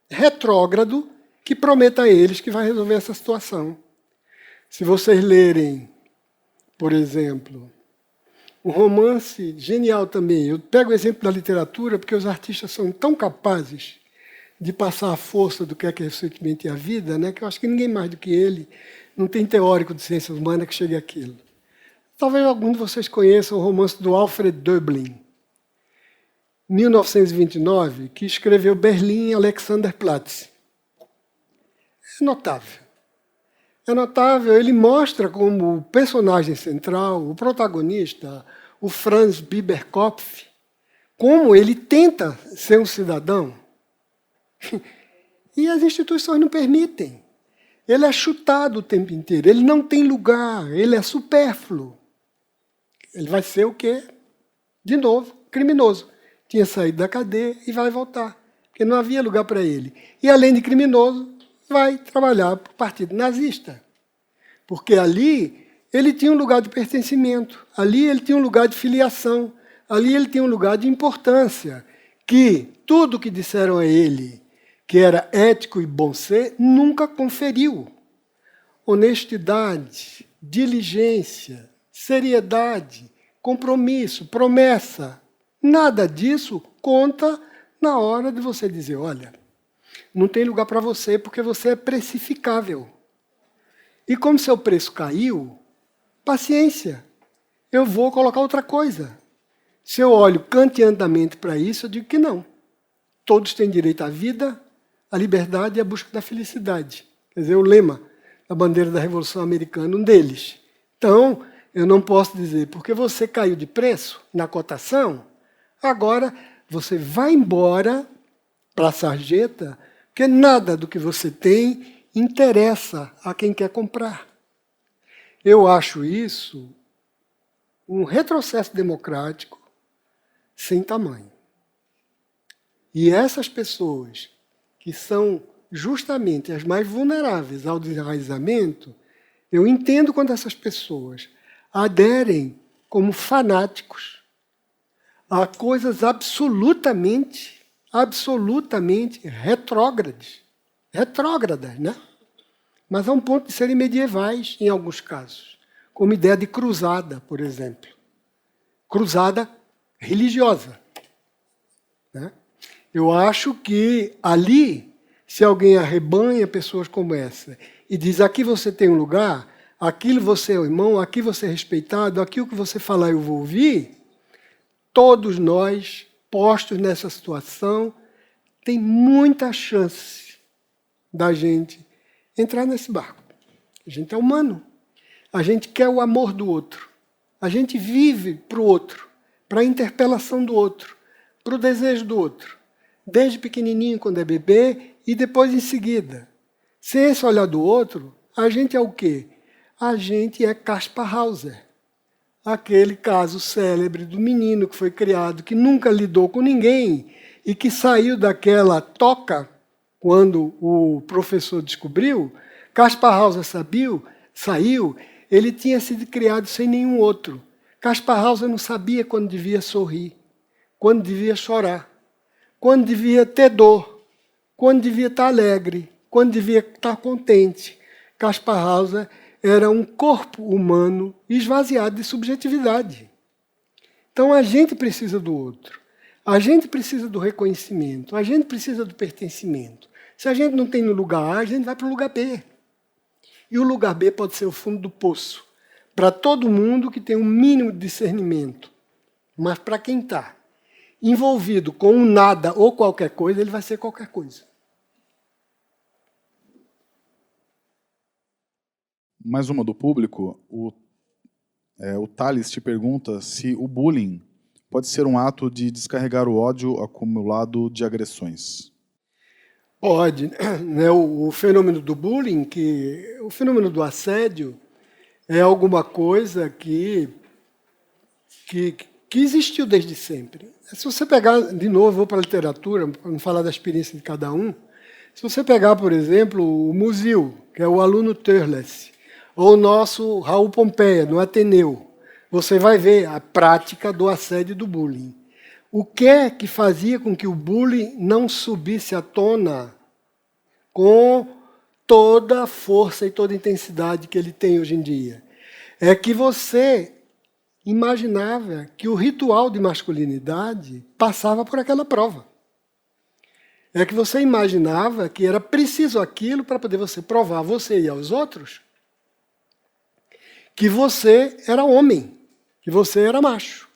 retrógrado, que prometa a eles que vai resolver essa situação. Se vocês lerem, por exemplo, um romance genial também, eu pego o exemplo da literatura porque os artistas são tão capazes de passar a força do que é recentemente a vida, né, que eu acho que ninguém mais do que ele, não tem teórico de ciências humanas que chegue àquilo. Talvez algum de vocês conheçam o romance do Alfred Döblin, 1929, que escreveu Berlim Alexanderplatz. É notável. É notável, ele mostra como o personagem central, o protagonista, o Franz Bieberkopf, como ele tenta ser um cidadão e as instituições não permitem. Ele é chutado o tempo inteiro, ele não tem lugar, ele é supérfluo. Ele vai ser o quê? De novo, criminoso. Tinha saído da cadeia e vai voltar, porque não havia lugar para ele. E, além de criminoso, vai trabalhar para o Partido Nazista. Porque ali ele tinha um lugar de pertencimento, ali ele tinha um lugar de filiação, ali ele tinha um lugar de importância, que tudo que disseram a ele, que era ético e bom ser, nunca conferiu. Honestidade, diligência, seriedade, compromisso, promessa, nada disso conta na hora de você dizer, olha, não tem lugar para você porque você é precificável. E como seu preço caiu, paciência, eu vou colocar outra coisa. Se eu olho kantianamente para isso, eu digo que não. Todos têm direito à vida, à liberdade e à busca da felicidade. Quer dizer, o lema da bandeira da Revolução Americana, um deles. Então, eu não posso dizer, porque você caiu de preço na cotação, agora você vai embora para a sarjeta, porque nada do que você tem interessa a quem quer comprar. Eu acho isso um retrocesso democrático sem tamanho. E essas pessoas, que são justamente as mais vulneráveis ao desenraizamento, eu entendo quando essas pessoas aderem como fanáticos a coisas absolutamente retrógradas, né? Mas a um ponto de serem medievais, em alguns casos, como ideia de cruzada, por exemplo. Cruzada religiosa. Né? Eu acho que ali, se alguém arrebanha pessoas como essa e diz, aqui você tem um lugar, aquilo você é o irmão, aqui você é respeitado, aquilo que você falar eu vou ouvir, todos nós, postos nessa situação, tem muita chance da gente entrar nesse barco. A gente é humano. A gente quer o amor do outro. A gente vive para o outro, para a interpelação do outro, para o desejo do outro. Desde pequenininho, quando é bebê, e depois em seguida. Sem esse olhar do outro, a gente é o quê? A gente é Kaspar Hauser. Aquele caso célebre do menino que foi criado, que nunca lidou com ninguém e que saiu daquela toca quando o professor descobriu. Kaspar Hauser saiu, ele tinha sido criado sem nenhum outro. Kaspar Hauser não sabia quando devia sorrir, quando devia chorar, quando devia ter dor, quando devia estar alegre, quando devia estar contente. Kaspar Hauser era um corpo humano esvaziado de subjetividade. Então, a gente precisa do outro. A gente precisa do reconhecimento, a gente precisa do pertencimento. Se a gente não tem no lugar A, a gente vai para o lugar B. E o lugar B pode ser o fundo do poço, para todo mundo que tem um mínimo de discernimento. Mas para quem está envolvido com um nada ou qualquer coisa, ele vai ser qualquer coisa. Mais uma do público. O Thales te pergunta se o bullying pode ser um ato de descarregar o ódio acumulado de agressões. Pode. Né? O fenômeno do bullying, o fenômeno do assédio, é alguma coisa que existiu desde sempre. Se você pegar, de novo, vou para a literatura, para não falar da experiência de cada um, se você pegar, por exemplo, o Musil, que é o aluno Törles, ou o nosso Raul Pompeia, no Ateneu, você vai ver a prática do assédio e do bullying. O que é que fazia com que o bullying não subisse à tona com toda a força e toda a intensidade que ele tem hoje em dia? É que você imaginava que o ritual de masculinidade passava por aquela prova. É que você imaginava que era preciso aquilo para poder você provar a você e aos outros que você era homem, que você era macho.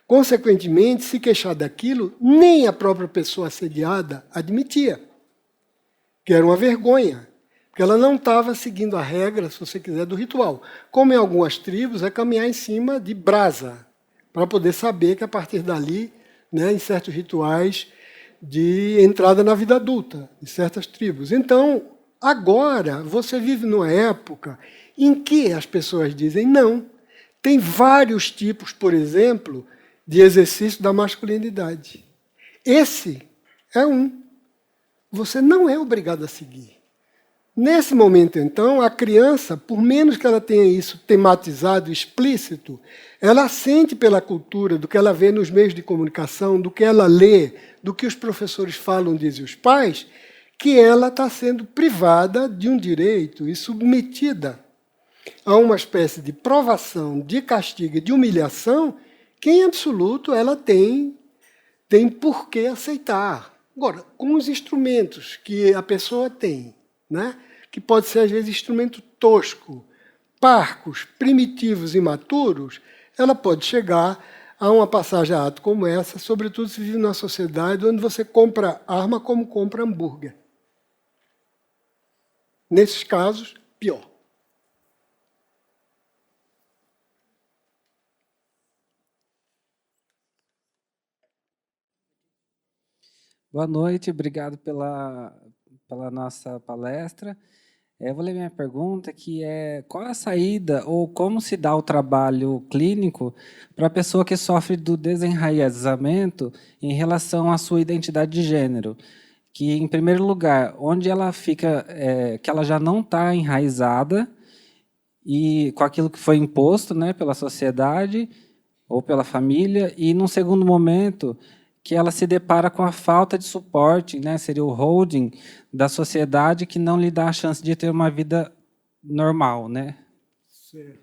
Consequentemente, se queixar daquilo, nem a própria pessoa assediada admitia, que era uma vergonha, porque ela não estava seguindo a regra, se você quiser, do ritual. Como em algumas tribos, é caminhar em cima de brasa, para poder saber que a partir dali, né, em certos rituais de entrada na vida adulta, de certas tribos. Então, agora, você vive numa época em que as pessoas dizem não. Tem vários tipos, por exemplo, de exercício da masculinidade. Esse é um. Você não é obrigado a seguir. Nesse momento, então, a criança, por menos que ela tenha isso tematizado, explícito, ela sente pela cultura, do que ela vê nos meios de comunicação, do que ela lê, do que os professores falam, dizem os pais, que ela está sendo privada de um direito e submetida a uma espécie de provação, de castigo, de humilhação, que, em absoluto, ela tem por que aceitar. Agora, com os instrumentos que a pessoa tem, né? Que pode ser, às vezes, instrumento tosco, parcos, primitivos, imaturos, ela pode chegar a uma passagem a ato como essa, sobretudo se vive numa sociedade onde você compra arma como compra hambúrguer. Nesses casos, pior. Boa noite, obrigado pela nossa palestra. Vou ler minha pergunta, que é qual é a saída ou como se dá o trabalho clínico para a pessoa que sofre do desenraizamento em relação à sua identidade de gênero? Que, em primeiro lugar, onde ela fica, que ela já não está enraizada e com aquilo que foi imposto, né, pela sociedade ou pela família, e, num segundo momento, que ela se depara com a falta de suporte, né, seria o holding da sociedade que não lhe dá a chance de ter uma vida normal, né? Certo.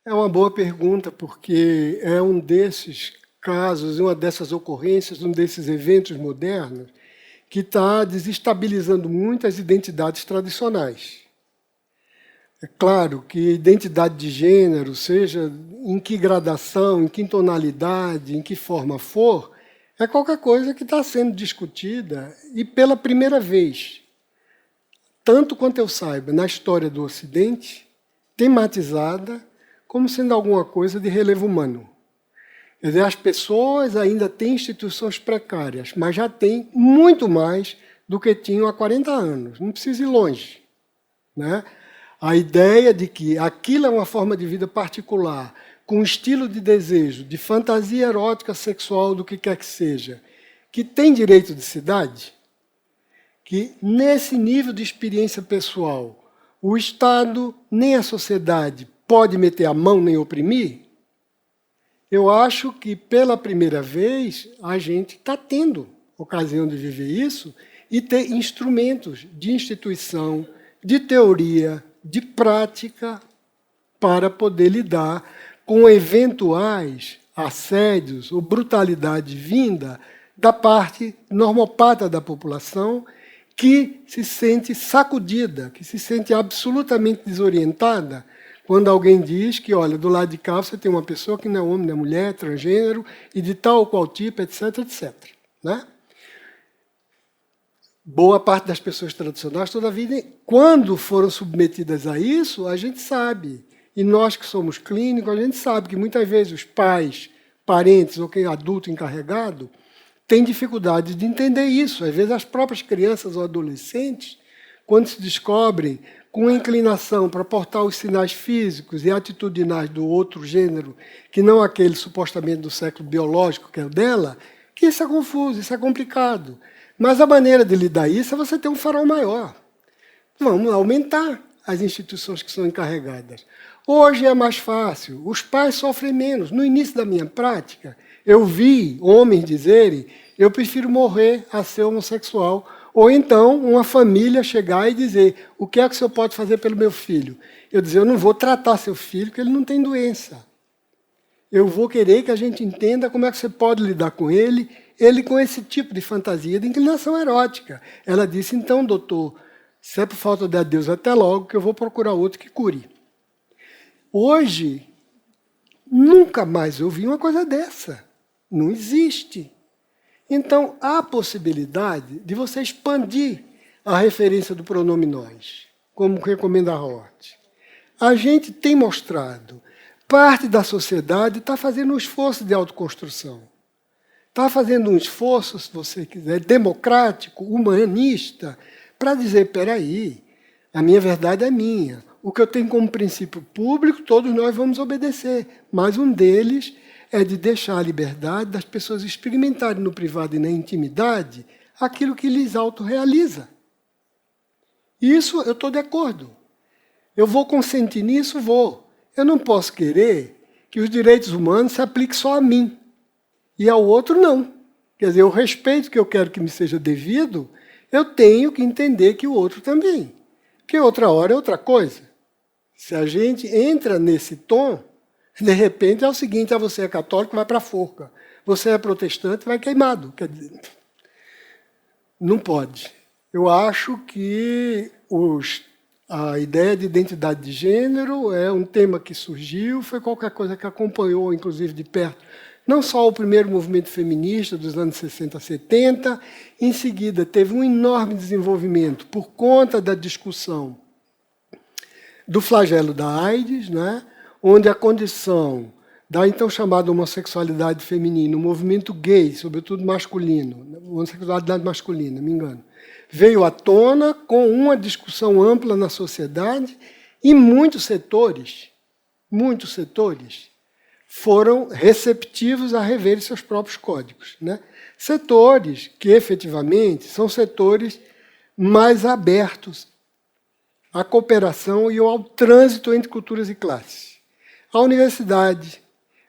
É uma boa pergunta, porque é um desses casos, uma dessas ocorrências, um desses eventos modernos que está desestabilizando muito as identidades tradicionais. É claro que identidade de gênero, seja em que gradação, em que tonalidade, em que forma for, é qualquer coisa que está sendo discutida e pela primeira vez, tanto quanto eu saiba, na história do Ocidente, tematizada como sendo alguma coisa de relevo humano. Quer dizer, as pessoas ainda têm instituições precárias, mas já têm muito mais do que tinham há 40 anos. Não precisa ir longe, né? A ideia de que aquilo é uma forma de vida particular, com estilo de desejo, de fantasia erótica, sexual, do que quer que seja, que tem direito de cidade, que nesse nível de experiência pessoal, o Estado nem a sociedade pode meter a mão nem oprimir, eu acho que, pela primeira vez, a gente está tendo ocasião de viver isso e ter instrumentos de instituição, de teoria, de prática, para poder lidar com eventuais assédios ou brutalidade vinda da parte normopata da população, que se sente sacudida, que se sente absolutamente desorientada quando alguém diz que, olha, do lado de cá você tem uma pessoa que não é homem, não é mulher, é transgênero, e de tal ou qual tipo, etc, etc. Né? Boa parte das pessoas tradicionais, toda a vida, quando foram submetidas a isso, a gente sabe. E nós que somos clínicos, a gente sabe que muitas vezes os pais, parentes ou quem é adulto encarregado têm dificuldade de entender isso. Às vezes as próprias crianças ou adolescentes, quando se descobrem com inclinação para portar os sinais físicos e atitudinais do outro gênero, que não aquele supostamente do sexo biológico, que é o dela, que isso é confuso, isso é complicado. Mas a maneira de lidar isso é você ter um farol maior. Vamos aumentar as instituições que são encarregadas. Hoje é mais fácil, os pais sofrem menos. No início da minha prática, eu vi homens dizerem: eu prefiro morrer a ser homossexual. Ou então, uma família chegar e dizer: o que é que o senhor pode fazer pelo meu filho? Eu dizer: eu não vou tratar seu filho, porque ele não tem doença. Eu vou querer que a gente entenda como é que você pode lidar com ele com esse tipo de fantasia de inclinação erótica. Ela disse: então, doutor, se é por falta de Deus, até logo, que eu vou procurar outro que cure. Hoje, nunca mais ouvi uma coisa dessa. Não existe. Então, há a possibilidade de você expandir a referência do pronome nós, como recomenda a Hort. A gente tem mostrado, parte da sociedade está fazendo um esforço de autoconstrução. Está fazendo um esforço, se você quiser, democrático, humanista, para dizer: espera aí, a minha verdade é minha. O que eu tenho como princípio público, todos nós vamos obedecer. Mas um deles é de deixar a liberdade das pessoas experimentarem no privado e na intimidade aquilo que lhes autorrealiza. Isso eu estou de acordo. Eu vou consentir nisso? Vou. Eu não posso querer que os direitos humanos se apliquem só a mim. E ao outro, não. Quer dizer, o respeito que eu quero que me seja devido, eu tenho que entender que o outro também. Porque outra hora é outra coisa. Se a gente entra nesse tom, de repente é o seguinte: você é católico, vai para a forca. Você é protestante, vai queimado. Quer dizer, não pode. Eu acho que a ideia de identidade de gênero é um tema que surgiu, foi qualquer coisa que acompanhou, inclusive, de perto, não só o primeiro movimento feminista dos anos 60, 70, em seguida teve um enorme desenvolvimento por conta da discussão do flagelo da AIDS, né, onde a condição da então chamada homossexualidade feminina, o movimento gay, sobretudo masculino, homossexualidade masculina, me engano, veio à tona com uma discussão ampla na sociedade e muitos setores foram receptivos a rever seus próprios códigos. Né? Setores que, efetivamente, são setores mais abertos à cooperação e ao trânsito entre culturas e classes. A universidade,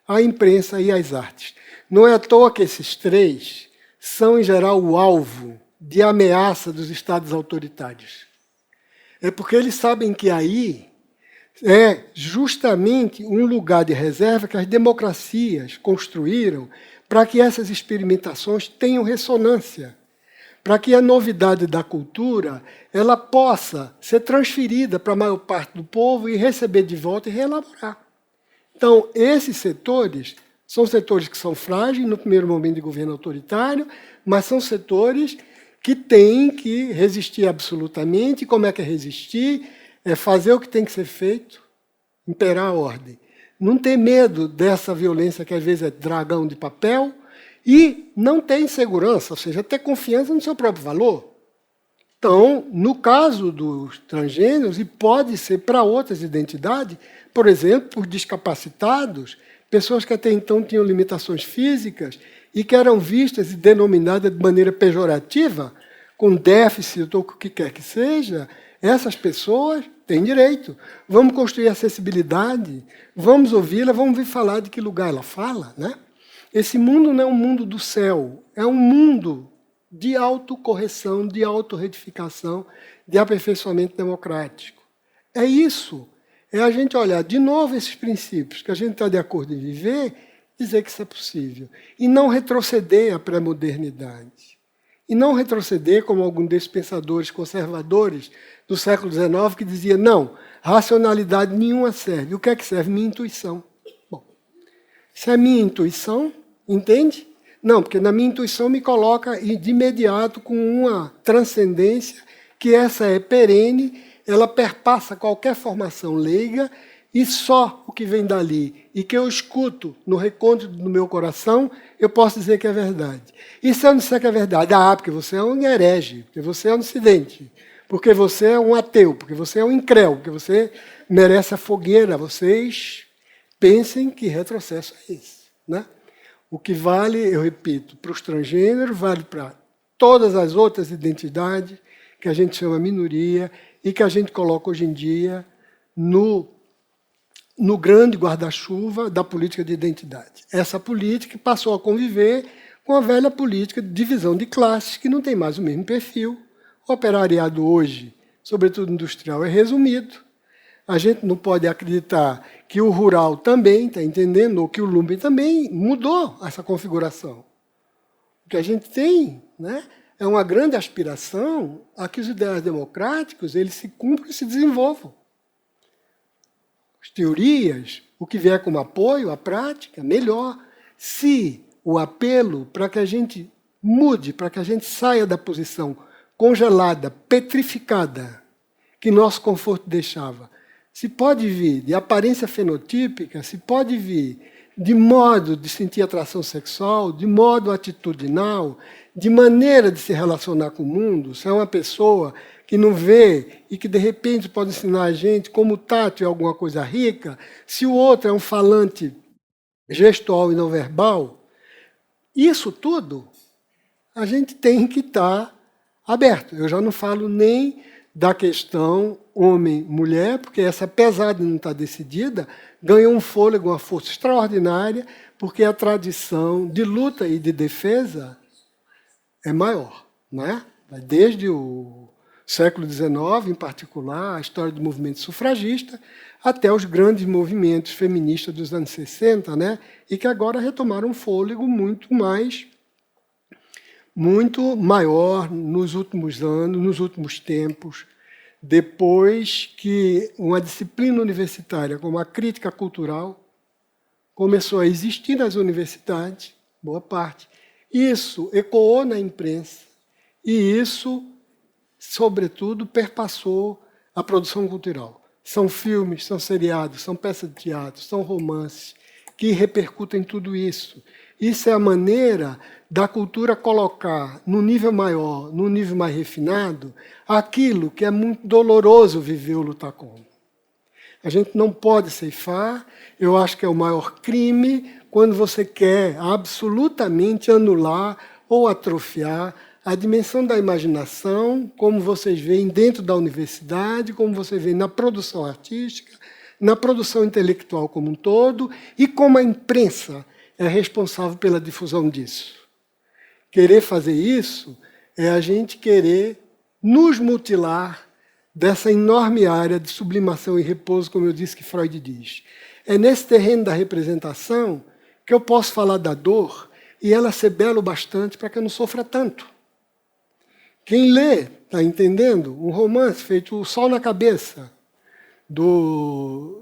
a imprensa e as artes. Não é à toa que esses três são, em geral, o alvo de ameaça dos estados autoritários. É porque eles sabem que aí é justamente um lugar de reserva que as democracias construíram para que essas experimentações tenham ressonância, para que a novidade da cultura ela possa ser transferida para a maior parte do povo e receber de volta e reelaborar. Então, esses setores são setores que são frágeis no primeiro momento de governo autoritário, mas são setores que têm que resistir absolutamente. Como é que é resistir? É fazer o que tem que ser feito, imperar a ordem. Não ter medo dessa violência que às vezes é dragão de papel e não ter insegurança, ou seja, ter confiança no seu próprio valor. Então, no caso dos transgêneros, e pode ser para outras identidades, por exemplo, por discapacitados, pessoas que até então tinham limitações físicas e que eram vistas e denominadas de maneira pejorativa, com déficit ou o que quer que seja, essas pessoas têm direito. Vamos construir acessibilidade, vamos ouvi-la, vamos ver falar de que lugar ela fala. Né? Esse mundo não é um mundo do céu, é um mundo de autocorreção, de autorretificação, de aperfeiçoamento democrático. É isso. É a gente olhar de novo esses princípios que a gente está de acordo em viver dizer que isso é possível. E não retroceder à pré-modernidade. E não retroceder como algum desses pensadores conservadores do século XIX que dizia, não, racionalidade nenhuma serve. O que é que serve? Minha intuição. Bom, se é minha intuição, entende? Não, porque na minha intuição me coloca de imediato com uma transcendência que essa é perene, ela perpassa qualquer formação leiga e só o que vem dali e que eu escuto no recôndito do meu coração, eu posso dizer que é verdade. E se eu não disser que é verdade? Ah, porque você é um herege, porque você é um dissidente, porque você é um ateu, porque você é um incréu, porque você merece a fogueira. Vocês pensem que retrocesso é esse, né? O que vale, eu repito, para os transgêneros, vale para todas as outras identidades que a gente chama minoria e que a gente coloca hoje em dia no grande guarda-chuva da política de identidade. Essa política passou a conviver com a velha política de divisão de classes, que não tem mais o mesmo perfil. O operariado hoje, sobretudo industrial, é resumido. A gente não pode acreditar que o rural também, está entendendo, ou que o lumpen também mudou essa configuração. O que a gente tem, né, é uma grande aspiração a que os ideais democráticos eles se cumpram e se desenvolvam. As teorias, o que vier como apoio à prática, melhor. Se o apelo para que a gente mude, para que a gente saia da posição congelada, petrificada, que nosso conforto deixava, se pode vir de aparência fenotípica, se pode vir de modo de sentir atração sexual, de modo atitudinal, de maneira de se relacionar com o mundo, se é uma pessoa que não vê e que, de repente, pode ensinar a gente como o tato é alguma coisa rica, se o outro é um falante gestual e não verbal, isso tudo a gente tem que estar aberto. Eu já não falo nem da questão homem-mulher, porque essa, apesar de não estar decidida, ganha um fôlego, uma força extraordinária, porque a tradição de luta e de defesa é maior, não é? Desde o século XIX, em particular, a história do movimento sufragista, até os grandes movimentos feministas dos anos 60, né? E que agora retomaram um fôlego muito maior nos últimos anos, nos últimos tempos, depois que uma disciplina universitária como a crítica cultural começou a existir nas universidades, boa parte. Isso ecoou na imprensa e isso, sobretudo, perpassou a produção cultural. São filmes, são seriados, são peças de teatro, são romances que repercutem tudo isso. Isso é a maneira da cultura colocar no nível maior, no nível mais refinado, aquilo que é muito doloroso viver ou lutar contra. A gente não pode ceifar, eu acho que é o maior crime quando você quer absolutamente anular ou atrofiar a dimensão da imaginação, como vocês veem dentro da universidade, como vocês veem na produção artística, na produção intelectual como um todo, e como a imprensa é responsável pela difusão disso. Querer fazer isso é a gente querer nos mutilar dessa enorme área de sublimação e repouso, como eu disse que Freud diz. É nesse terreno da representação que eu posso falar da dor e ela ser bela o bastante para que eu não sofra tanto. Quem lê, está entendendo? Um romance feito O Sol na Cabeça,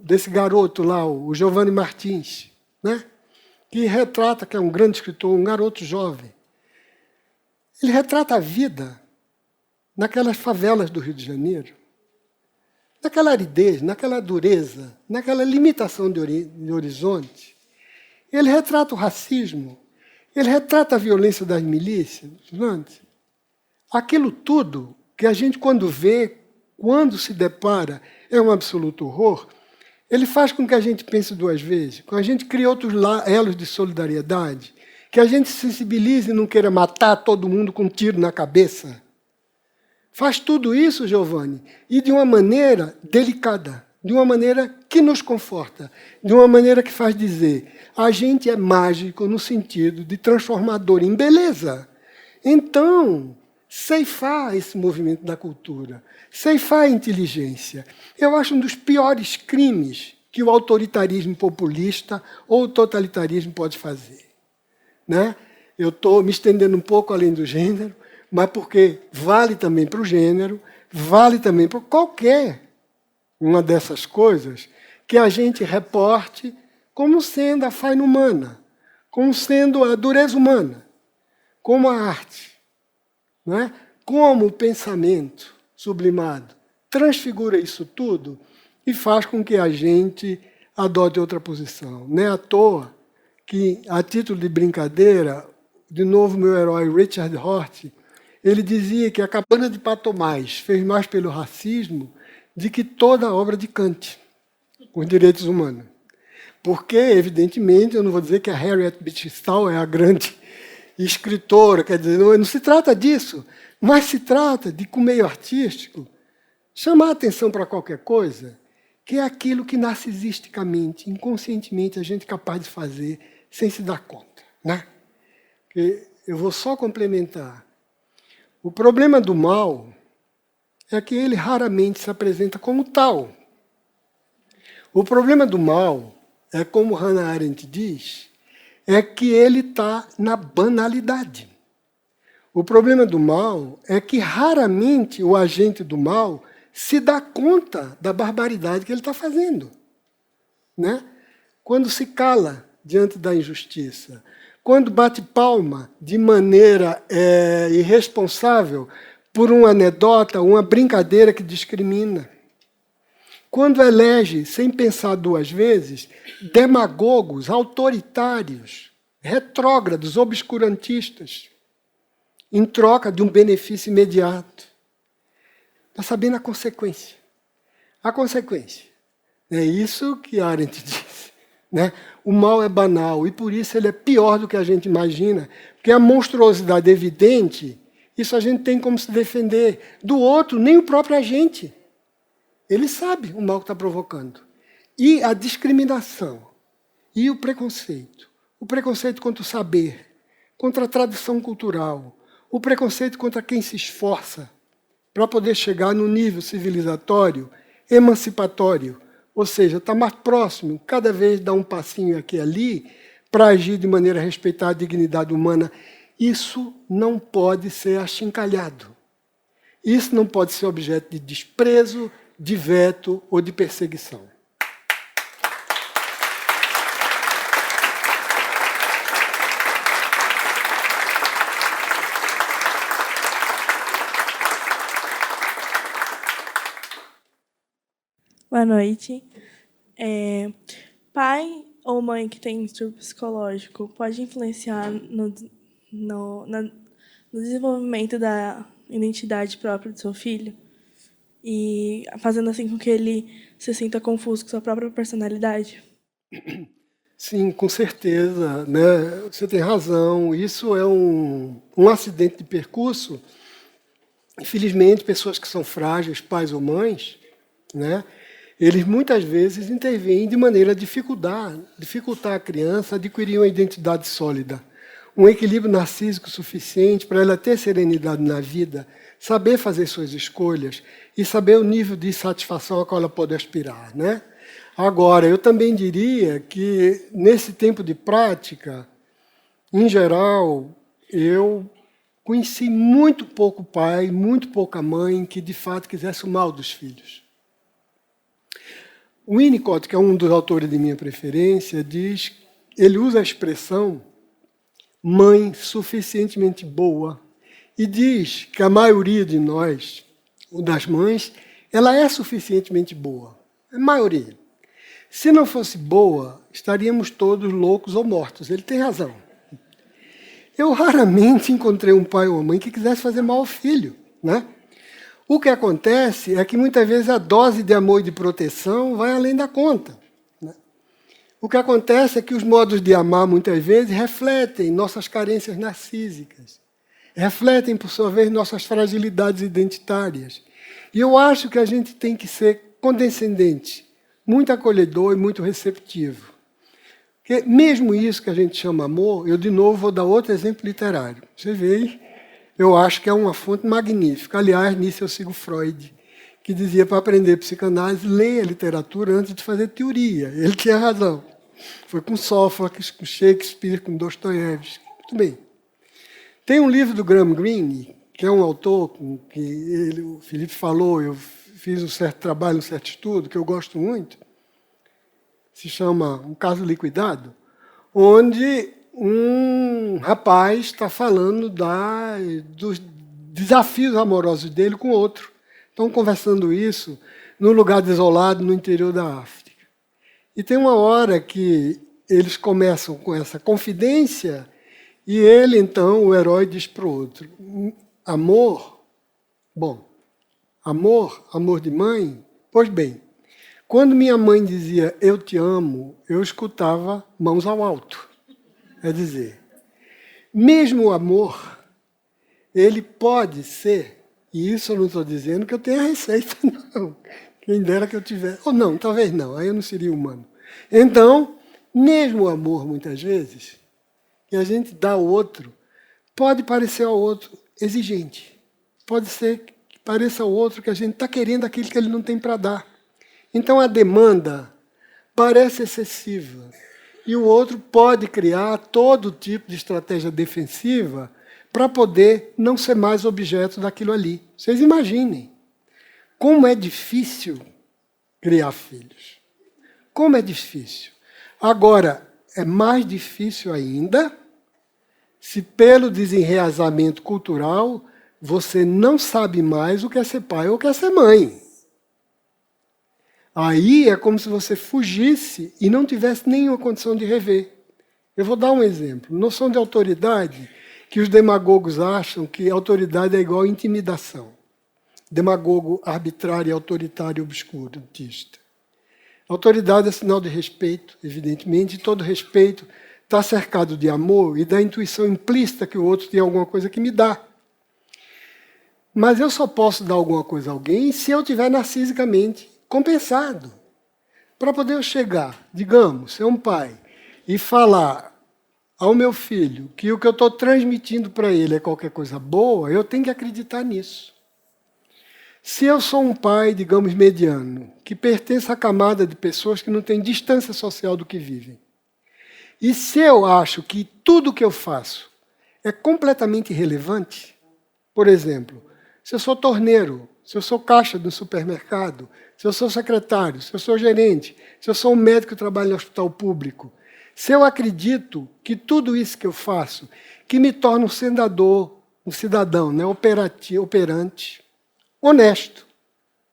desse garoto lá, o Giovanni Martins, né? Que retrata, que é um grande escritor, um garoto jovem. Ele retrata a vida naquelas favelas do Rio de Janeiro, naquela aridez, naquela dureza, naquela limitação de horizonte. Ele retrata o racismo, ele retrata a violência das milícias. Aquilo tudo que a gente, quando vê, quando se depara, é um absoluto horror, ele faz com que a gente pense duas vezes, que a gente crie outros elos de solidariedade, que a gente se sensibilize e não queira matar todo mundo com um tiro na cabeça. Faz tudo isso, Giovanni, e de uma maneira delicada, de uma maneira que nos conforta, de uma maneira que faz dizer, a gente é mágico no sentido de transformador em beleza. Então, ceifar esse movimento da cultura, ceifar a inteligência. Eu acho um dos piores crimes que o autoritarismo populista ou o totalitarismo pode fazer. Né? Eu estou me estendendo um pouco além do gênero, mas porque vale também para o gênero, vale também para qualquer uma dessas coisas que a gente reporte como sendo a faina humana, como sendo a dureza humana, como a arte, não é? Como o pensamento sublimado transfigura isso tudo e faz com que a gente adote outra posição. Não é à toa que, a título de brincadeira, de novo meu herói Richard Hort, ele dizia que a Cabana de Patomais fez mais pelo racismo do que toda a obra de Kant, com os direitos humanos. Porque, evidentemente, eu não vou dizer que a Harriet Beecher Stowe é a grande escritora, quer dizer, não se trata disso, mas se trata de, com o meio artístico, chamar a atenção para qualquer coisa, que é aquilo que narcisisticamente, inconscientemente, a gente é capaz de fazer sem se dar conta. Né? Eu vou só complementar. O problema do mal é que ele raramente se apresenta como tal. O problema do mal é, como Hannah Arendt diz, é que ele está na banalidade. O problema do mal é que raramente o agente do mal se dá conta da barbaridade que ele está fazendo. Né? Quando se cala diante da injustiça, quando bate palma de maneira irresponsável por uma anedota, uma brincadeira que discrimina, quando elege, sem pensar duas vezes, demagogos, autoritários, retrógrados, obscurantistas, em troca de um benefício imediato. Está sabendo a consequência. A consequência. É isso que Arendt diz. Né? O mal é banal e, por isso, ele é pior do que a gente imagina, porque a monstruosidade evidente, isso a gente tem como se defender. Do outro, nem o próprio agente. Ele sabe o mal que está provocando. E a discriminação, e o preconceito contra o saber, contra a tradição cultural, o preconceito contra quem se esforça para poder chegar no nível civilizatório, emancipatório, ou seja, está mais próximo, cada vez dá um passinho aqui e ali, para agir de maneira a respeitar a dignidade humana. Isso não pode ser achincalhado. Isso não pode ser objeto de desprezo, de veto ou de perseguição. Boa noite. Pai ou mãe que tem distúrbio psicológico pode influenciar no desenvolvimento da identidade própria do seu filho? E fazendo assim com que ele se sinta confuso com sua própria personalidade? Sim, com certeza. Né? Você tem razão. Isso é um acidente de percurso. Infelizmente, pessoas que são frágeis, pais ou mães, né? Eles muitas vezes intervêm de maneira a dificultar a criança a adquirir uma identidade sólida, um equilíbrio narcísico suficiente para ela ter serenidade na vida, saber fazer suas escolhas e saber o nível de satisfação a qual ela pode aspirar. Né? Agora, eu também diria que, nesse tempo de prática, em geral, eu conheci muito pouco pai, muito pouca mãe que, de fato, quisesse o mal dos filhos. O Winnicott, que é um dos autores de minha preferência, ele usa a expressão mãe suficientemente boa e diz que a maioria de nós, das mães, ela é suficientemente boa. A maioria. Se não fosse boa, estaríamos todos loucos ou mortos. Ele tem razão. Eu raramente encontrei um pai ou uma mãe que quisesse fazer mal ao filho, né? O que acontece é que, muitas vezes, a dose de amor e de proteção vai além da conta. Né? O que acontece é que os modos de amar, muitas vezes, refletem nossas carências narcísicas. Refletem, por sua vez, nossas fragilidades identitárias. E eu acho que a gente tem que ser condescendente, muito acolhedor e muito receptivo. Porque mesmo isso que a gente chama amor, eu, de novo, vou dar outro exemplo literário. Você vê aí? Eu acho que é uma fonte magnífica. Aliás, nisso eu sigo Freud, que dizia para aprender psicanálise, leia literatura antes de fazer teoria. Ele tinha razão. Foi com Sófocles, com Shakespeare, com Dostoiévski. Muito bem. Tem um livro do Graham Greene, que é um autor com que o Felipe falou, eu fiz um certo trabalho, um certo estudo, que eu gosto muito, se chama Um Caso Liquidado, onde um rapaz está falando dos desafios amorosos dele com outro. Estão conversando isso num lugar desolado no interior da África. E tem uma hora que eles começam com essa confidência e ele, então, o herói, diz para o outro, amor, bom, amor de mãe, pois bem, quando minha mãe dizia eu te amo, eu escutava mãos ao alto. É dizer, mesmo o amor, ele pode ser, e isso eu não estou dizendo que eu tenha a receita, não. Quem dera que eu tivesse. Ou não, talvez não, aí eu não seria humano. Então, mesmo o amor, muitas vezes, que a gente dá ao outro, pode parecer ao outro exigente. Pode ser que pareça ao outro que a gente está querendo aquilo que ele não tem para dar. Então, a demanda parece excessiva. E o outro pode criar todo tipo de estratégia defensiva para poder não ser mais objeto daquilo ali. Vocês imaginem como é difícil criar filhos. Como é difícil. Agora, é mais difícil ainda se pelo desenraizamento cultural você não sabe mais o que é ser pai ou o que é ser mãe. Aí é como se você fugisse e não tivesse nenhuma condição de rever. Eu vou dar um exemplo. Noção de autoridade, que os demagogos acham que autoridade é igual a intimidação. Demagogo arbitrário, autoritário, obscurantista. Autoridade é sinal de respeito, evidentemente, e todo respeito está cercado de amor e da intuição implícita que o outro tem alguma coisa que me dá. Mas eu só posso dar alguma coisa a alguém se eu estiver narcisicamente compensado. Para poder eu chegar, digamos, ser um pai, e falar ao meu filho que o que eu estou transmitindo para ele é qualquer coisa boa, eu tenho que acreditar nisso. Se eu sou um pai, digamos, mediano, que pertence à camada de pessoas que não têm distância social do que vivem, e se eu acho que tudo que eu faço é completamente irrelevante, por exemplo, se eu sou torneiro, se eu sou caixa do supermercado, se eu sou secretário, se eu sou gerente, se eu sou um médico que trabalha no hospital público, se eu acredito que tudo isso que eu faço, que me torna um cidadão, né, operante, honesto,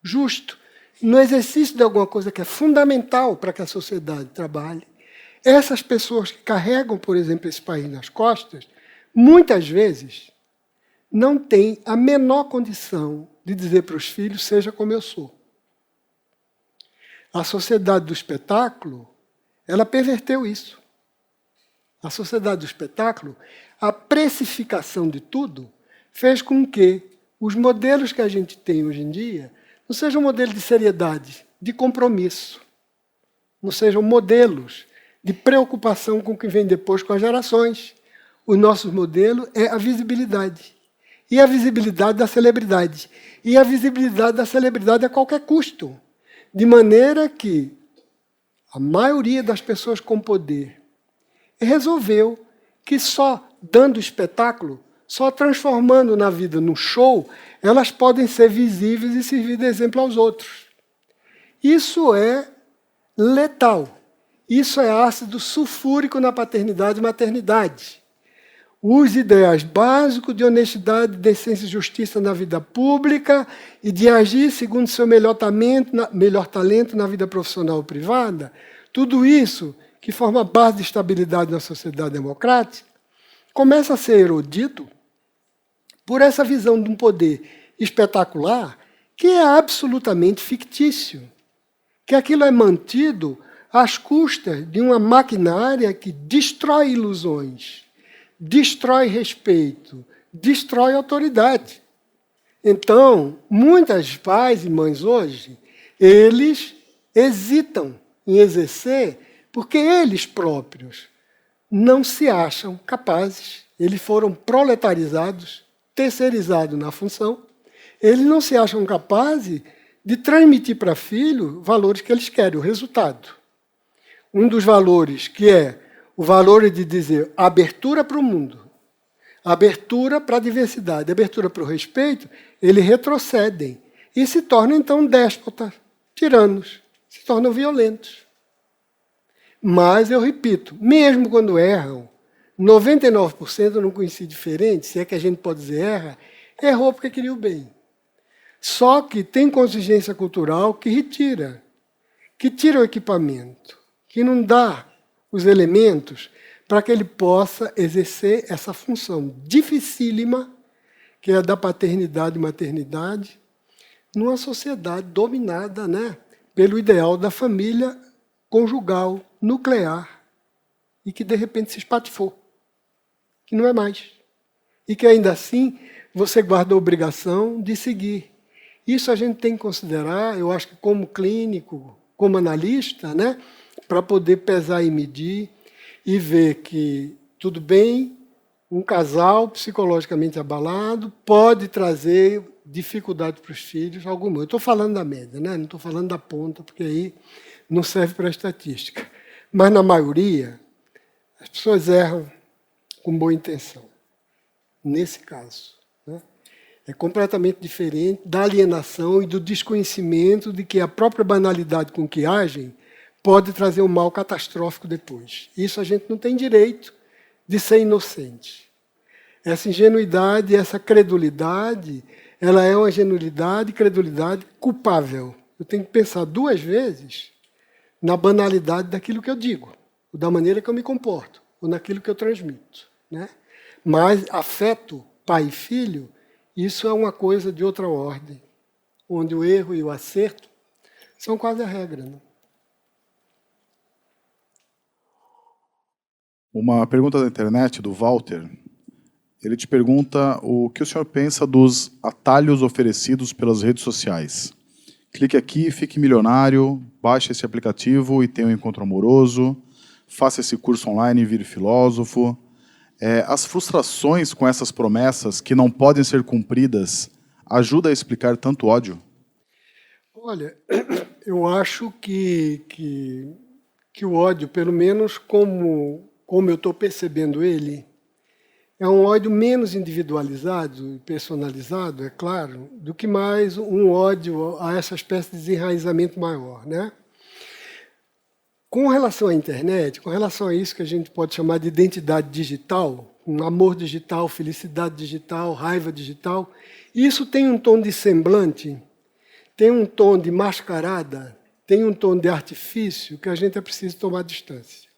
justo, no exercício de alguma coisa que é fundamental para que a sociedade trabalhe, essas pessoas que carregam, por exemplo, esse país nas costas, muitas vezes não têm a menor condição de dizer para os filhos, seja como eu sou. A sociedade do espetáculo, ela perverteu isso. A sociedade do espetáculo, a precificação de tudo, fez com que os modelos que a gente tem hoje em dia não sejam modelos de seriedade, de compromisso. Não sejam modelos de preocupação com o que vem depois com as gerações. O nosso modelo é a visibilidade. E a visibilidade da celebridade. E a visibilidade da celebridade a qualquer custo. De maneira que a maioria das pessoas com poder resolveu que só dando espetáculo, só transformando na vida num show, elas podem ser visíveis e servir de exemplo aos outros. Isso é letal. Isso é ácido sulfúrico na paternidade e maternidade. Os ideais básicos de honestidade, decência e justiça na vida pública e de agir segundo seu melhor talento na vida profissional ou privada, tudo isso, que forma a base de estabilidade na sociedade democrática, começa a ser erodido por essa visão de um poder espetacular que é absolutamente fictício, que aquilo é mantido às custas de uma maquinária que destrói ilusões, destrói respeito, destrói autoridade. Então, muitos pais e mães hoje, eles hesitam em exercer porque eles próprios não se acham capazes, eles foram proletarizados, terceirizados na função, eles não se acham capazes de transmitir para filho valores que eles querem, o resultado. Um dos valores que é o valor de dizer abertura para o mundo, abertura para a diversidade, abertura para o respeito, eles retrocedem e se tornam, então, déspotas, tiranos, se tornam violentos. Mas, eu repito, mesmo quando erram, 99% eu não conheci diferente, se é que a gente pode dizer errou porque queria o bem. Só que tem contingência cultural que tira o equipamento, que não dá os elementos para que ele possa exercer essa função dificílima, que é a da paternidade e maternidade, numa sociedade dominada, né, pelo ideal da família conjugal, nuclear, e que, de repente, se espatifou, que não é mais. E que, ainda assim, você guarda a obrigação de seguir. Isso a gente tem que considerar, eu acho que como clínico, como analista, né, para poder pesar e medir e ver que, tudo bem, um casal psicologicamente abalado pode trazer dificuldade para os filhos, alguma. Eu estou falando da média, né? Não estou falando da ponta, porque aí não serve para a estatística. Mas, na maioria, as pessoas erram com boa intenção. Nesse caso, né? É completamente diferente da alienação e do desconhecimento de que a própria banalidade com que agem pode trazer um mal catastrófico depois. Isso a gente não tem direito de ser inocente. Essa ingenuidade, essa credulidade, ela é uma ingenuidade e credulidade culpável. Eu tenho que pensar 2 vezes na banalidade daquilo que eu digo, ou da maneira que eu me comporto, ou naquilo que eu transmito, né? Mas afeto, pai e filho, isso é uma coisa de outra ordem, onde o erro e o acerto são quase a regra, né? Uma pergunta da internet, do Walter. Ele te pergunta o que o senhor pensa dos atalhos oferecidos pelas redes sociais. Clique aqui, fique milionário, baixe esse aplicativo e tenha um encontro amoroso, faça esse curso online e vire filósofo. As frustrações com essas promessas que não podem ser cumpridas ajudam a explicar tanto ódio? Olha, eu acho que o ódio, pelo menos como eu estou percebendo ele, é um ódio menos individualizado e personalizado, é claro, do que mais um ódio a essa espécie de desenraizamento maior, né? Com relação à internet, com relação a isso que a gente pode chamar de identidade digital, um amor digital, felicidade digital, raiva digital, isso tem um tom de semblante, tem um tom de mascarada, tem um tom de artifício que a gente é preciso tomar distância.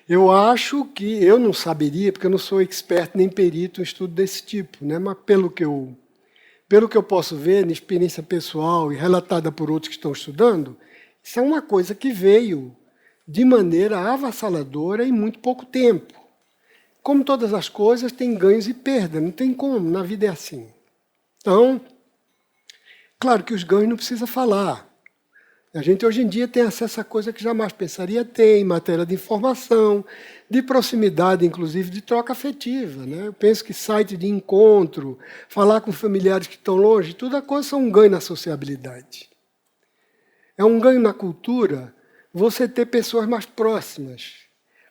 Eu acho que eu não saberia, porque eu não sou expert nem perito em estudo desse tipo, né? Mas pelo que eu posso ver, na experiência pessoal e relatada por outros que estão estudando, isso é uma coisa que veio de maneira avassaladora em muito pouco tempo. Como todas as coisas, tem ganhos e perdas, não tem como, na vida é assim. Então, claro que os ganhos não precisa falar. A gente hoje em dia tem acesso a coisa que jamais pensaria ter, em matéria de informação, de proximidade, inclusive de troca afetiva, né? Eu penso que site de encontro, falar com familiares que estão longe, tudo a coisa são um ganho na sociabilidade. É um ganho na cultura você ter pessoas mais próximas.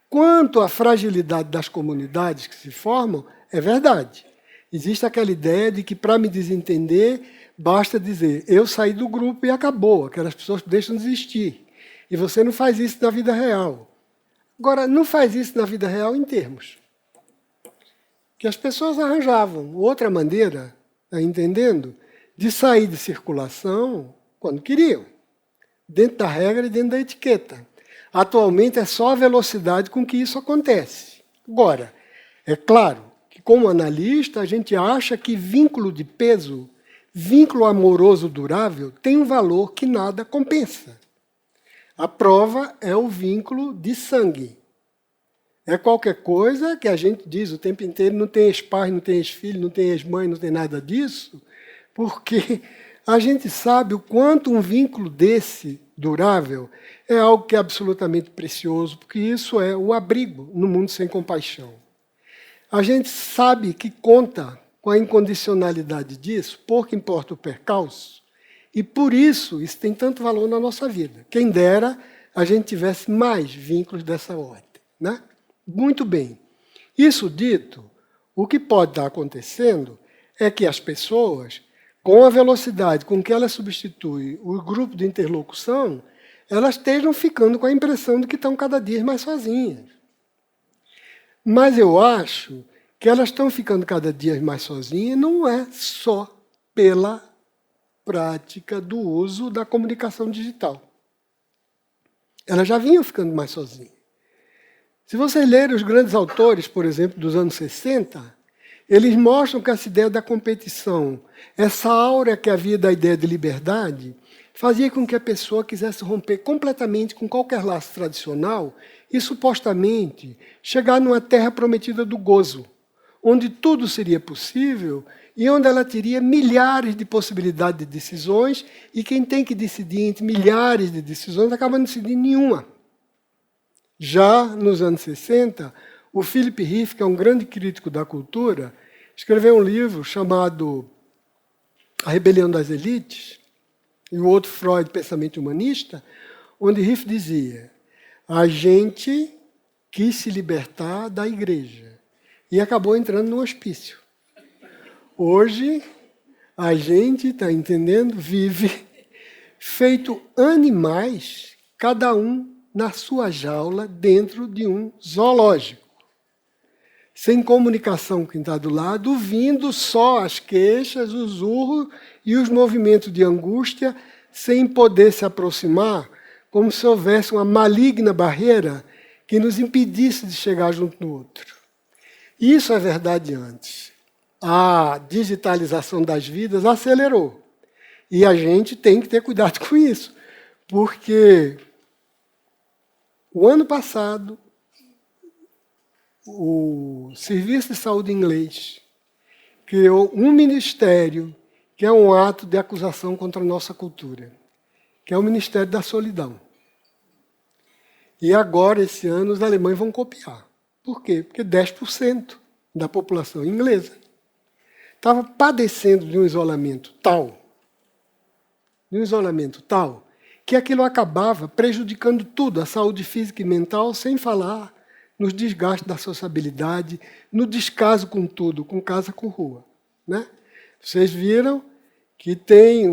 Quanto à fragilidade das comunidades que se formam, é verdade. Existe aquela ideia de que, para me desentender, basta dizer, eu saí do grupo e acabou, aquelas pessoas deixam de existir. E você não faz isso na vida real. Agora, não faz isso na vida real em termos que as pessoas arranjavam outra maneira, tá entendendo, de sair de circulação quando queriam, dentro da regra e dentro da etiqueta. Atualmente é só a velocidade com que isso acontece. Agora, é claro que, como analista, a gente acha que vínculo de peso, vínculo amoroso durável, tem um valor que nada compensa. A prova é o vínculo de sangue. É qualquer coisa que a gente diz o tempo inteiro, não tem ex-pai, não tem ex-filho, não tem ex-mãe, não tem nada disso, porque a gente sabe o quanto um vínculo desse durável é algo que é absolutamente precioso, porque isso é o abrigo no mundo sem compaixão. A gente sabe que conta com a incondicionalidade disso, pouco importa o percalço, E por isso tem tanto valor na nossa vida. Quem dera a gente tivesse mais vínculos dessa ordem, né? Muito bem. Isso dito, o que pode estar acontecendo é que as pessoas, com a velocidade com que elas substituem o grupo de interlocução, elas estejam ficando com a impressão de que estão cada dia mais sozinhas. Mas eu acho que elas estão ficando cada dia mais sozinhas não é só pela prática do uso da comunicação digital. Elas já vinham ficando mais sozinhas. Se vocês lerem os grandes autores, por exemplo, dos anos 60, eles mostram que essa ideia da competição, essa áurea que havia da ideia de liberdade, fazia com que a pessoa quisesse romper completamente com qualquer laço tradicional e, supostamente, chegar numa terra prometida do gozo, onde tudo seria possível e onde ela teria milhares de possibilidades de decisões e quem tem que decidir entre milhares de decisões acaba não decidindo nenhuma. Já nos anos 60, o Philip Rieff, que é um grande crítico da cultura, escreveu um livro chamado A Rebelião das Elites, e o outro Freud, Pensamento Humanista, onde Rieff dizia: a gente quis se libertar da igreja e acabou entrando no hospício. Hoje, a gente, está entendendo, vive feito animais, cada um na sua jaula, dentro de um zoológico. Sem comunicação com quem está do lado, ouvindo só as queixas, os urros e os movimentos de angústia, sem poder se aproximar, como se houvesse uma maligna barreira que nos impedisse de chegar junto no outro. Isso é verdade antes. A digitalização das vidas acelerou. E a gente tem que ter cuidado com isso, porque o ano passado, o Serviço de Saúde inglês criou um ministério que é um ato de acusação contra a nossa cultura, que é o Ministério da Solidão. E agora, esse ano, os alemães vão copiar. Por quê? Porque 10% da população inglesa estava padecendo de um isolamento tal, que aquilo acabava prejudicando tudo, a saúde física e mental, sem falar nos desgastes da sociabilidade, no descaso com tudo, com casa, com rua. Né? Vocês viram que tem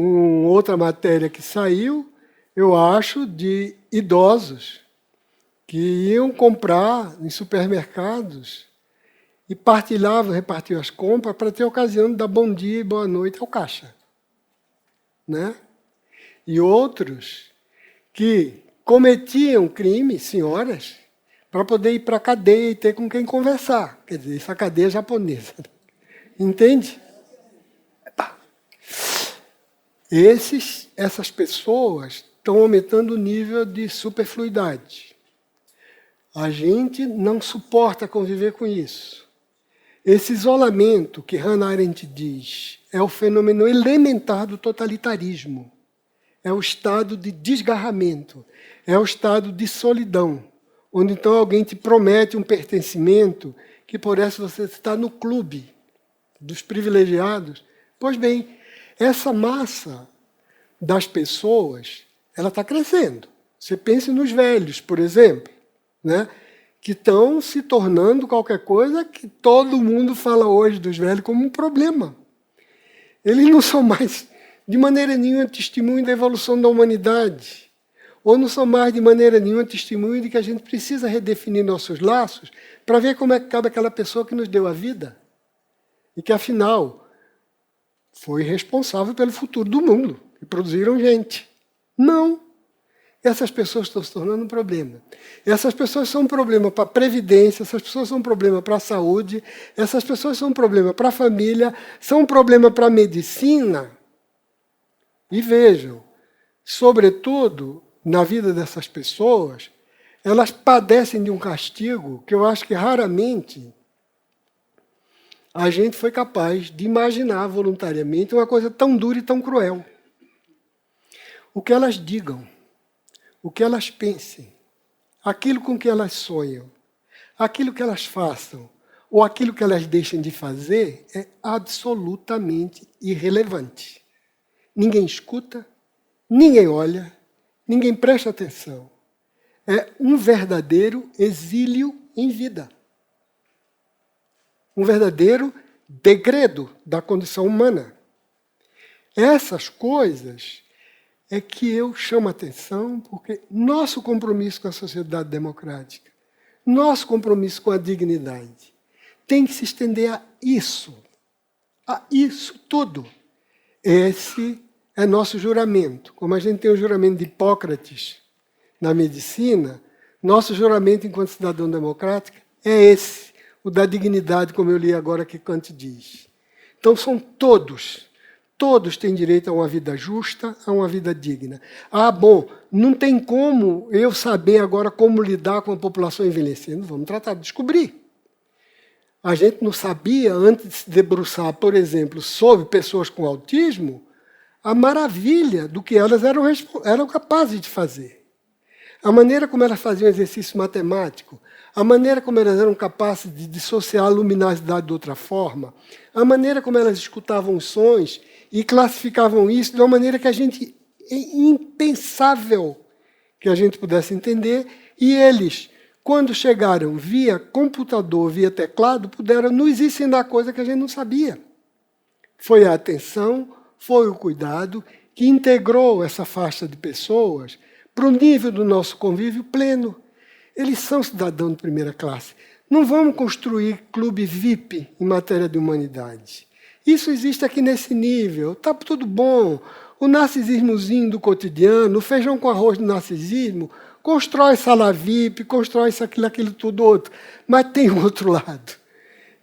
outra matéria que saiu, eu acho, de idosos que iam comprar em supermercados e repartiam as compras para ter a ocasião de dar bom dia e boa noite ao caixa. Né? E outros que cometiam crimes, senhoras, para poder ir para a cadeia e ter com quem conversar. Quer dizer, essa cadeia japonesa. Entende? Essas pessoas estão aumentando o nível de superfluidade. A gente não suporta conviver com isso. Esse isolamento que Hannah Arendt diz é o fenômeno elementar do totalitarismo. É o estado de desgarramento, é o estado de solidão, onde então alguém te promete um pertencimento que por isso você está no clube dos privilegiados. Pois bem, essa massa das pessoas, ela está crescendo. Você pense nos velhos, por exemplo, né? Que estão se tornando qualquer coisa que todo mundo fala hoje dos velhos como um problema. Eles não são mais, de maneira nenhuma, testemunho da evolução da humanidade, ou não são mais, de maneira nenhuma, testemunho de que a gente precisa redefinir nossos laços para ver como é que cabe aquela pessoa que nos deu a vida e que, afinal, foi responsável pelo futuro do mundo, e produziram gente. Não. Essas pessoas estão se tornando um problema. Essas pessoas são um problema para a previdência, essas pessoas são um problema para a saúde, essas pessoas são um problema para a família, são um problema para a medicina. E vejam, sobretudo, na vida dessas pessoas, elas padecem de um castigo que eu acho que raramente a gente foi capaz de imaginar voluntariamente uma coisa tão dura e tão cruel. O que elas digam, o que elas pensem, aquilo com que elas sonham, aquilo que elas façam, ou aquilo que elas deixem de fazer, é absolutamente irrelevante. ninguém escuta, ninguém olha, ninguém presta atenção. É um verdadeiro exílio em vida. Um verdadeiro degredo da condição humana. Essas coisas é que eu chamo a atenção, porque nosso compromisso com a sociedade democrática, nosso compromisso com a dignidade, tem que se estender a isso tudo. Esse é nosso juramento. Como a gente tem o juramento de Hipócrates na medicina, nosso juramento enquanto cidadão democrático é esse, o da dignidade, como eu li agora que Kant diz. Então são todos têm direito a uma vida justa, a uma vida digna. Bom, não tem como eu saber agora como lidar com a população envelhecendo. Vamos tratar de descobrir. A gente não sabia, antes de se debruçar, por exemplo, sobre pessoas com autismo, a maravilha do que elas eram capazes de fazer. A maneira como elas faziam exercício matemático, a maneira como elas eram capazes de dissociar a luminosidade de outra forma, a maneira como elas escutavam os sons e classificavam isso de uma maneira que a gente é impensável que a gente pudesse entender, e eles, quando chegaram via computador, via teclado, puderam nos ensinar coisa que a gente não sabia. Foi a atenção, foi o cuidado que integrou essa faixa de pessoas para o nível do nosso convívio pleno. Eles são cidadãos de primeira classe. Não vamos construir clube VIP em matéria de humanidade. Isso existe aqui nesse nível. Está tudo bom. O narcisismozinho do cotidiano, o feijão com arroz do narcisismo, constrói sala VIP, constrói isso, aquilo, tudo outro. Mas tem outro lado.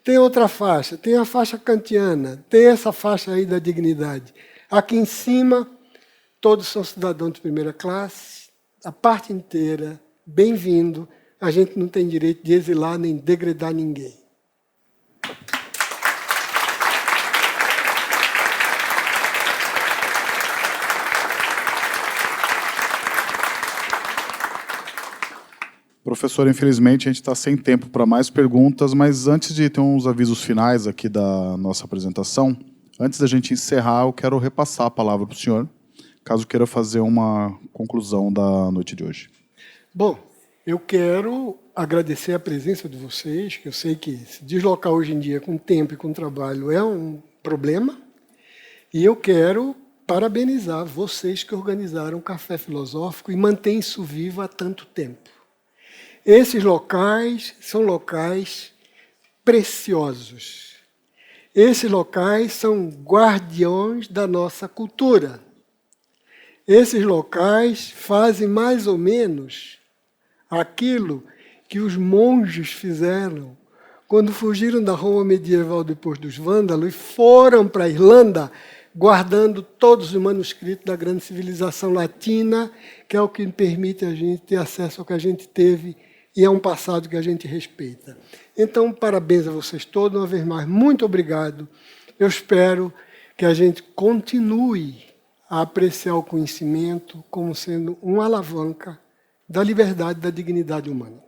Tem outra faixa. Tem a faixa kantiana. Tem essa faixa aí da dignidade. Aqui em cima, todos são cidadãos de primeira classe. A parte inteira, bem-vindo. A gente não tem direito de exilar nem degradar ninguém. Professor, infelizmente a gente está sem tempo para mais perguntas, mas antes de ter uns avisos finais aqui da nossa apresentação, antes da gente encerrar, eu quero repassar a palavra para o senhor, caso queira fazer uma conclusão da noite de hoje. Bom, eu quero agradecer a presença de vocês, que eu sei que se deslocar hoje em dia com tempo e com trabalho é um problema, e eu quero parabenizar vocês que organizaram o Café Filosófico e mantêm isso vivo há tanto tempo. Esses locais são locais preciosos. Esses locais são guardiões da nossa cultura. Esses locais fazem mais ou menos aquilo que os monges fizeram quando fugiram da Roma medieval depois dos vândalos e foram para a Irlanda, guardando todos os manuscritos da grande civilização latina, que é o que permite a gente ter acesso ao que a gente teve e é um passado que a gente respeita. Então, parabéns a vocês todos, uma vez mais, muito obrigado. Eu espero que a gente continue a apreciar o conhecimento como sendo uma alavanca da liberdade e da dignidade humana.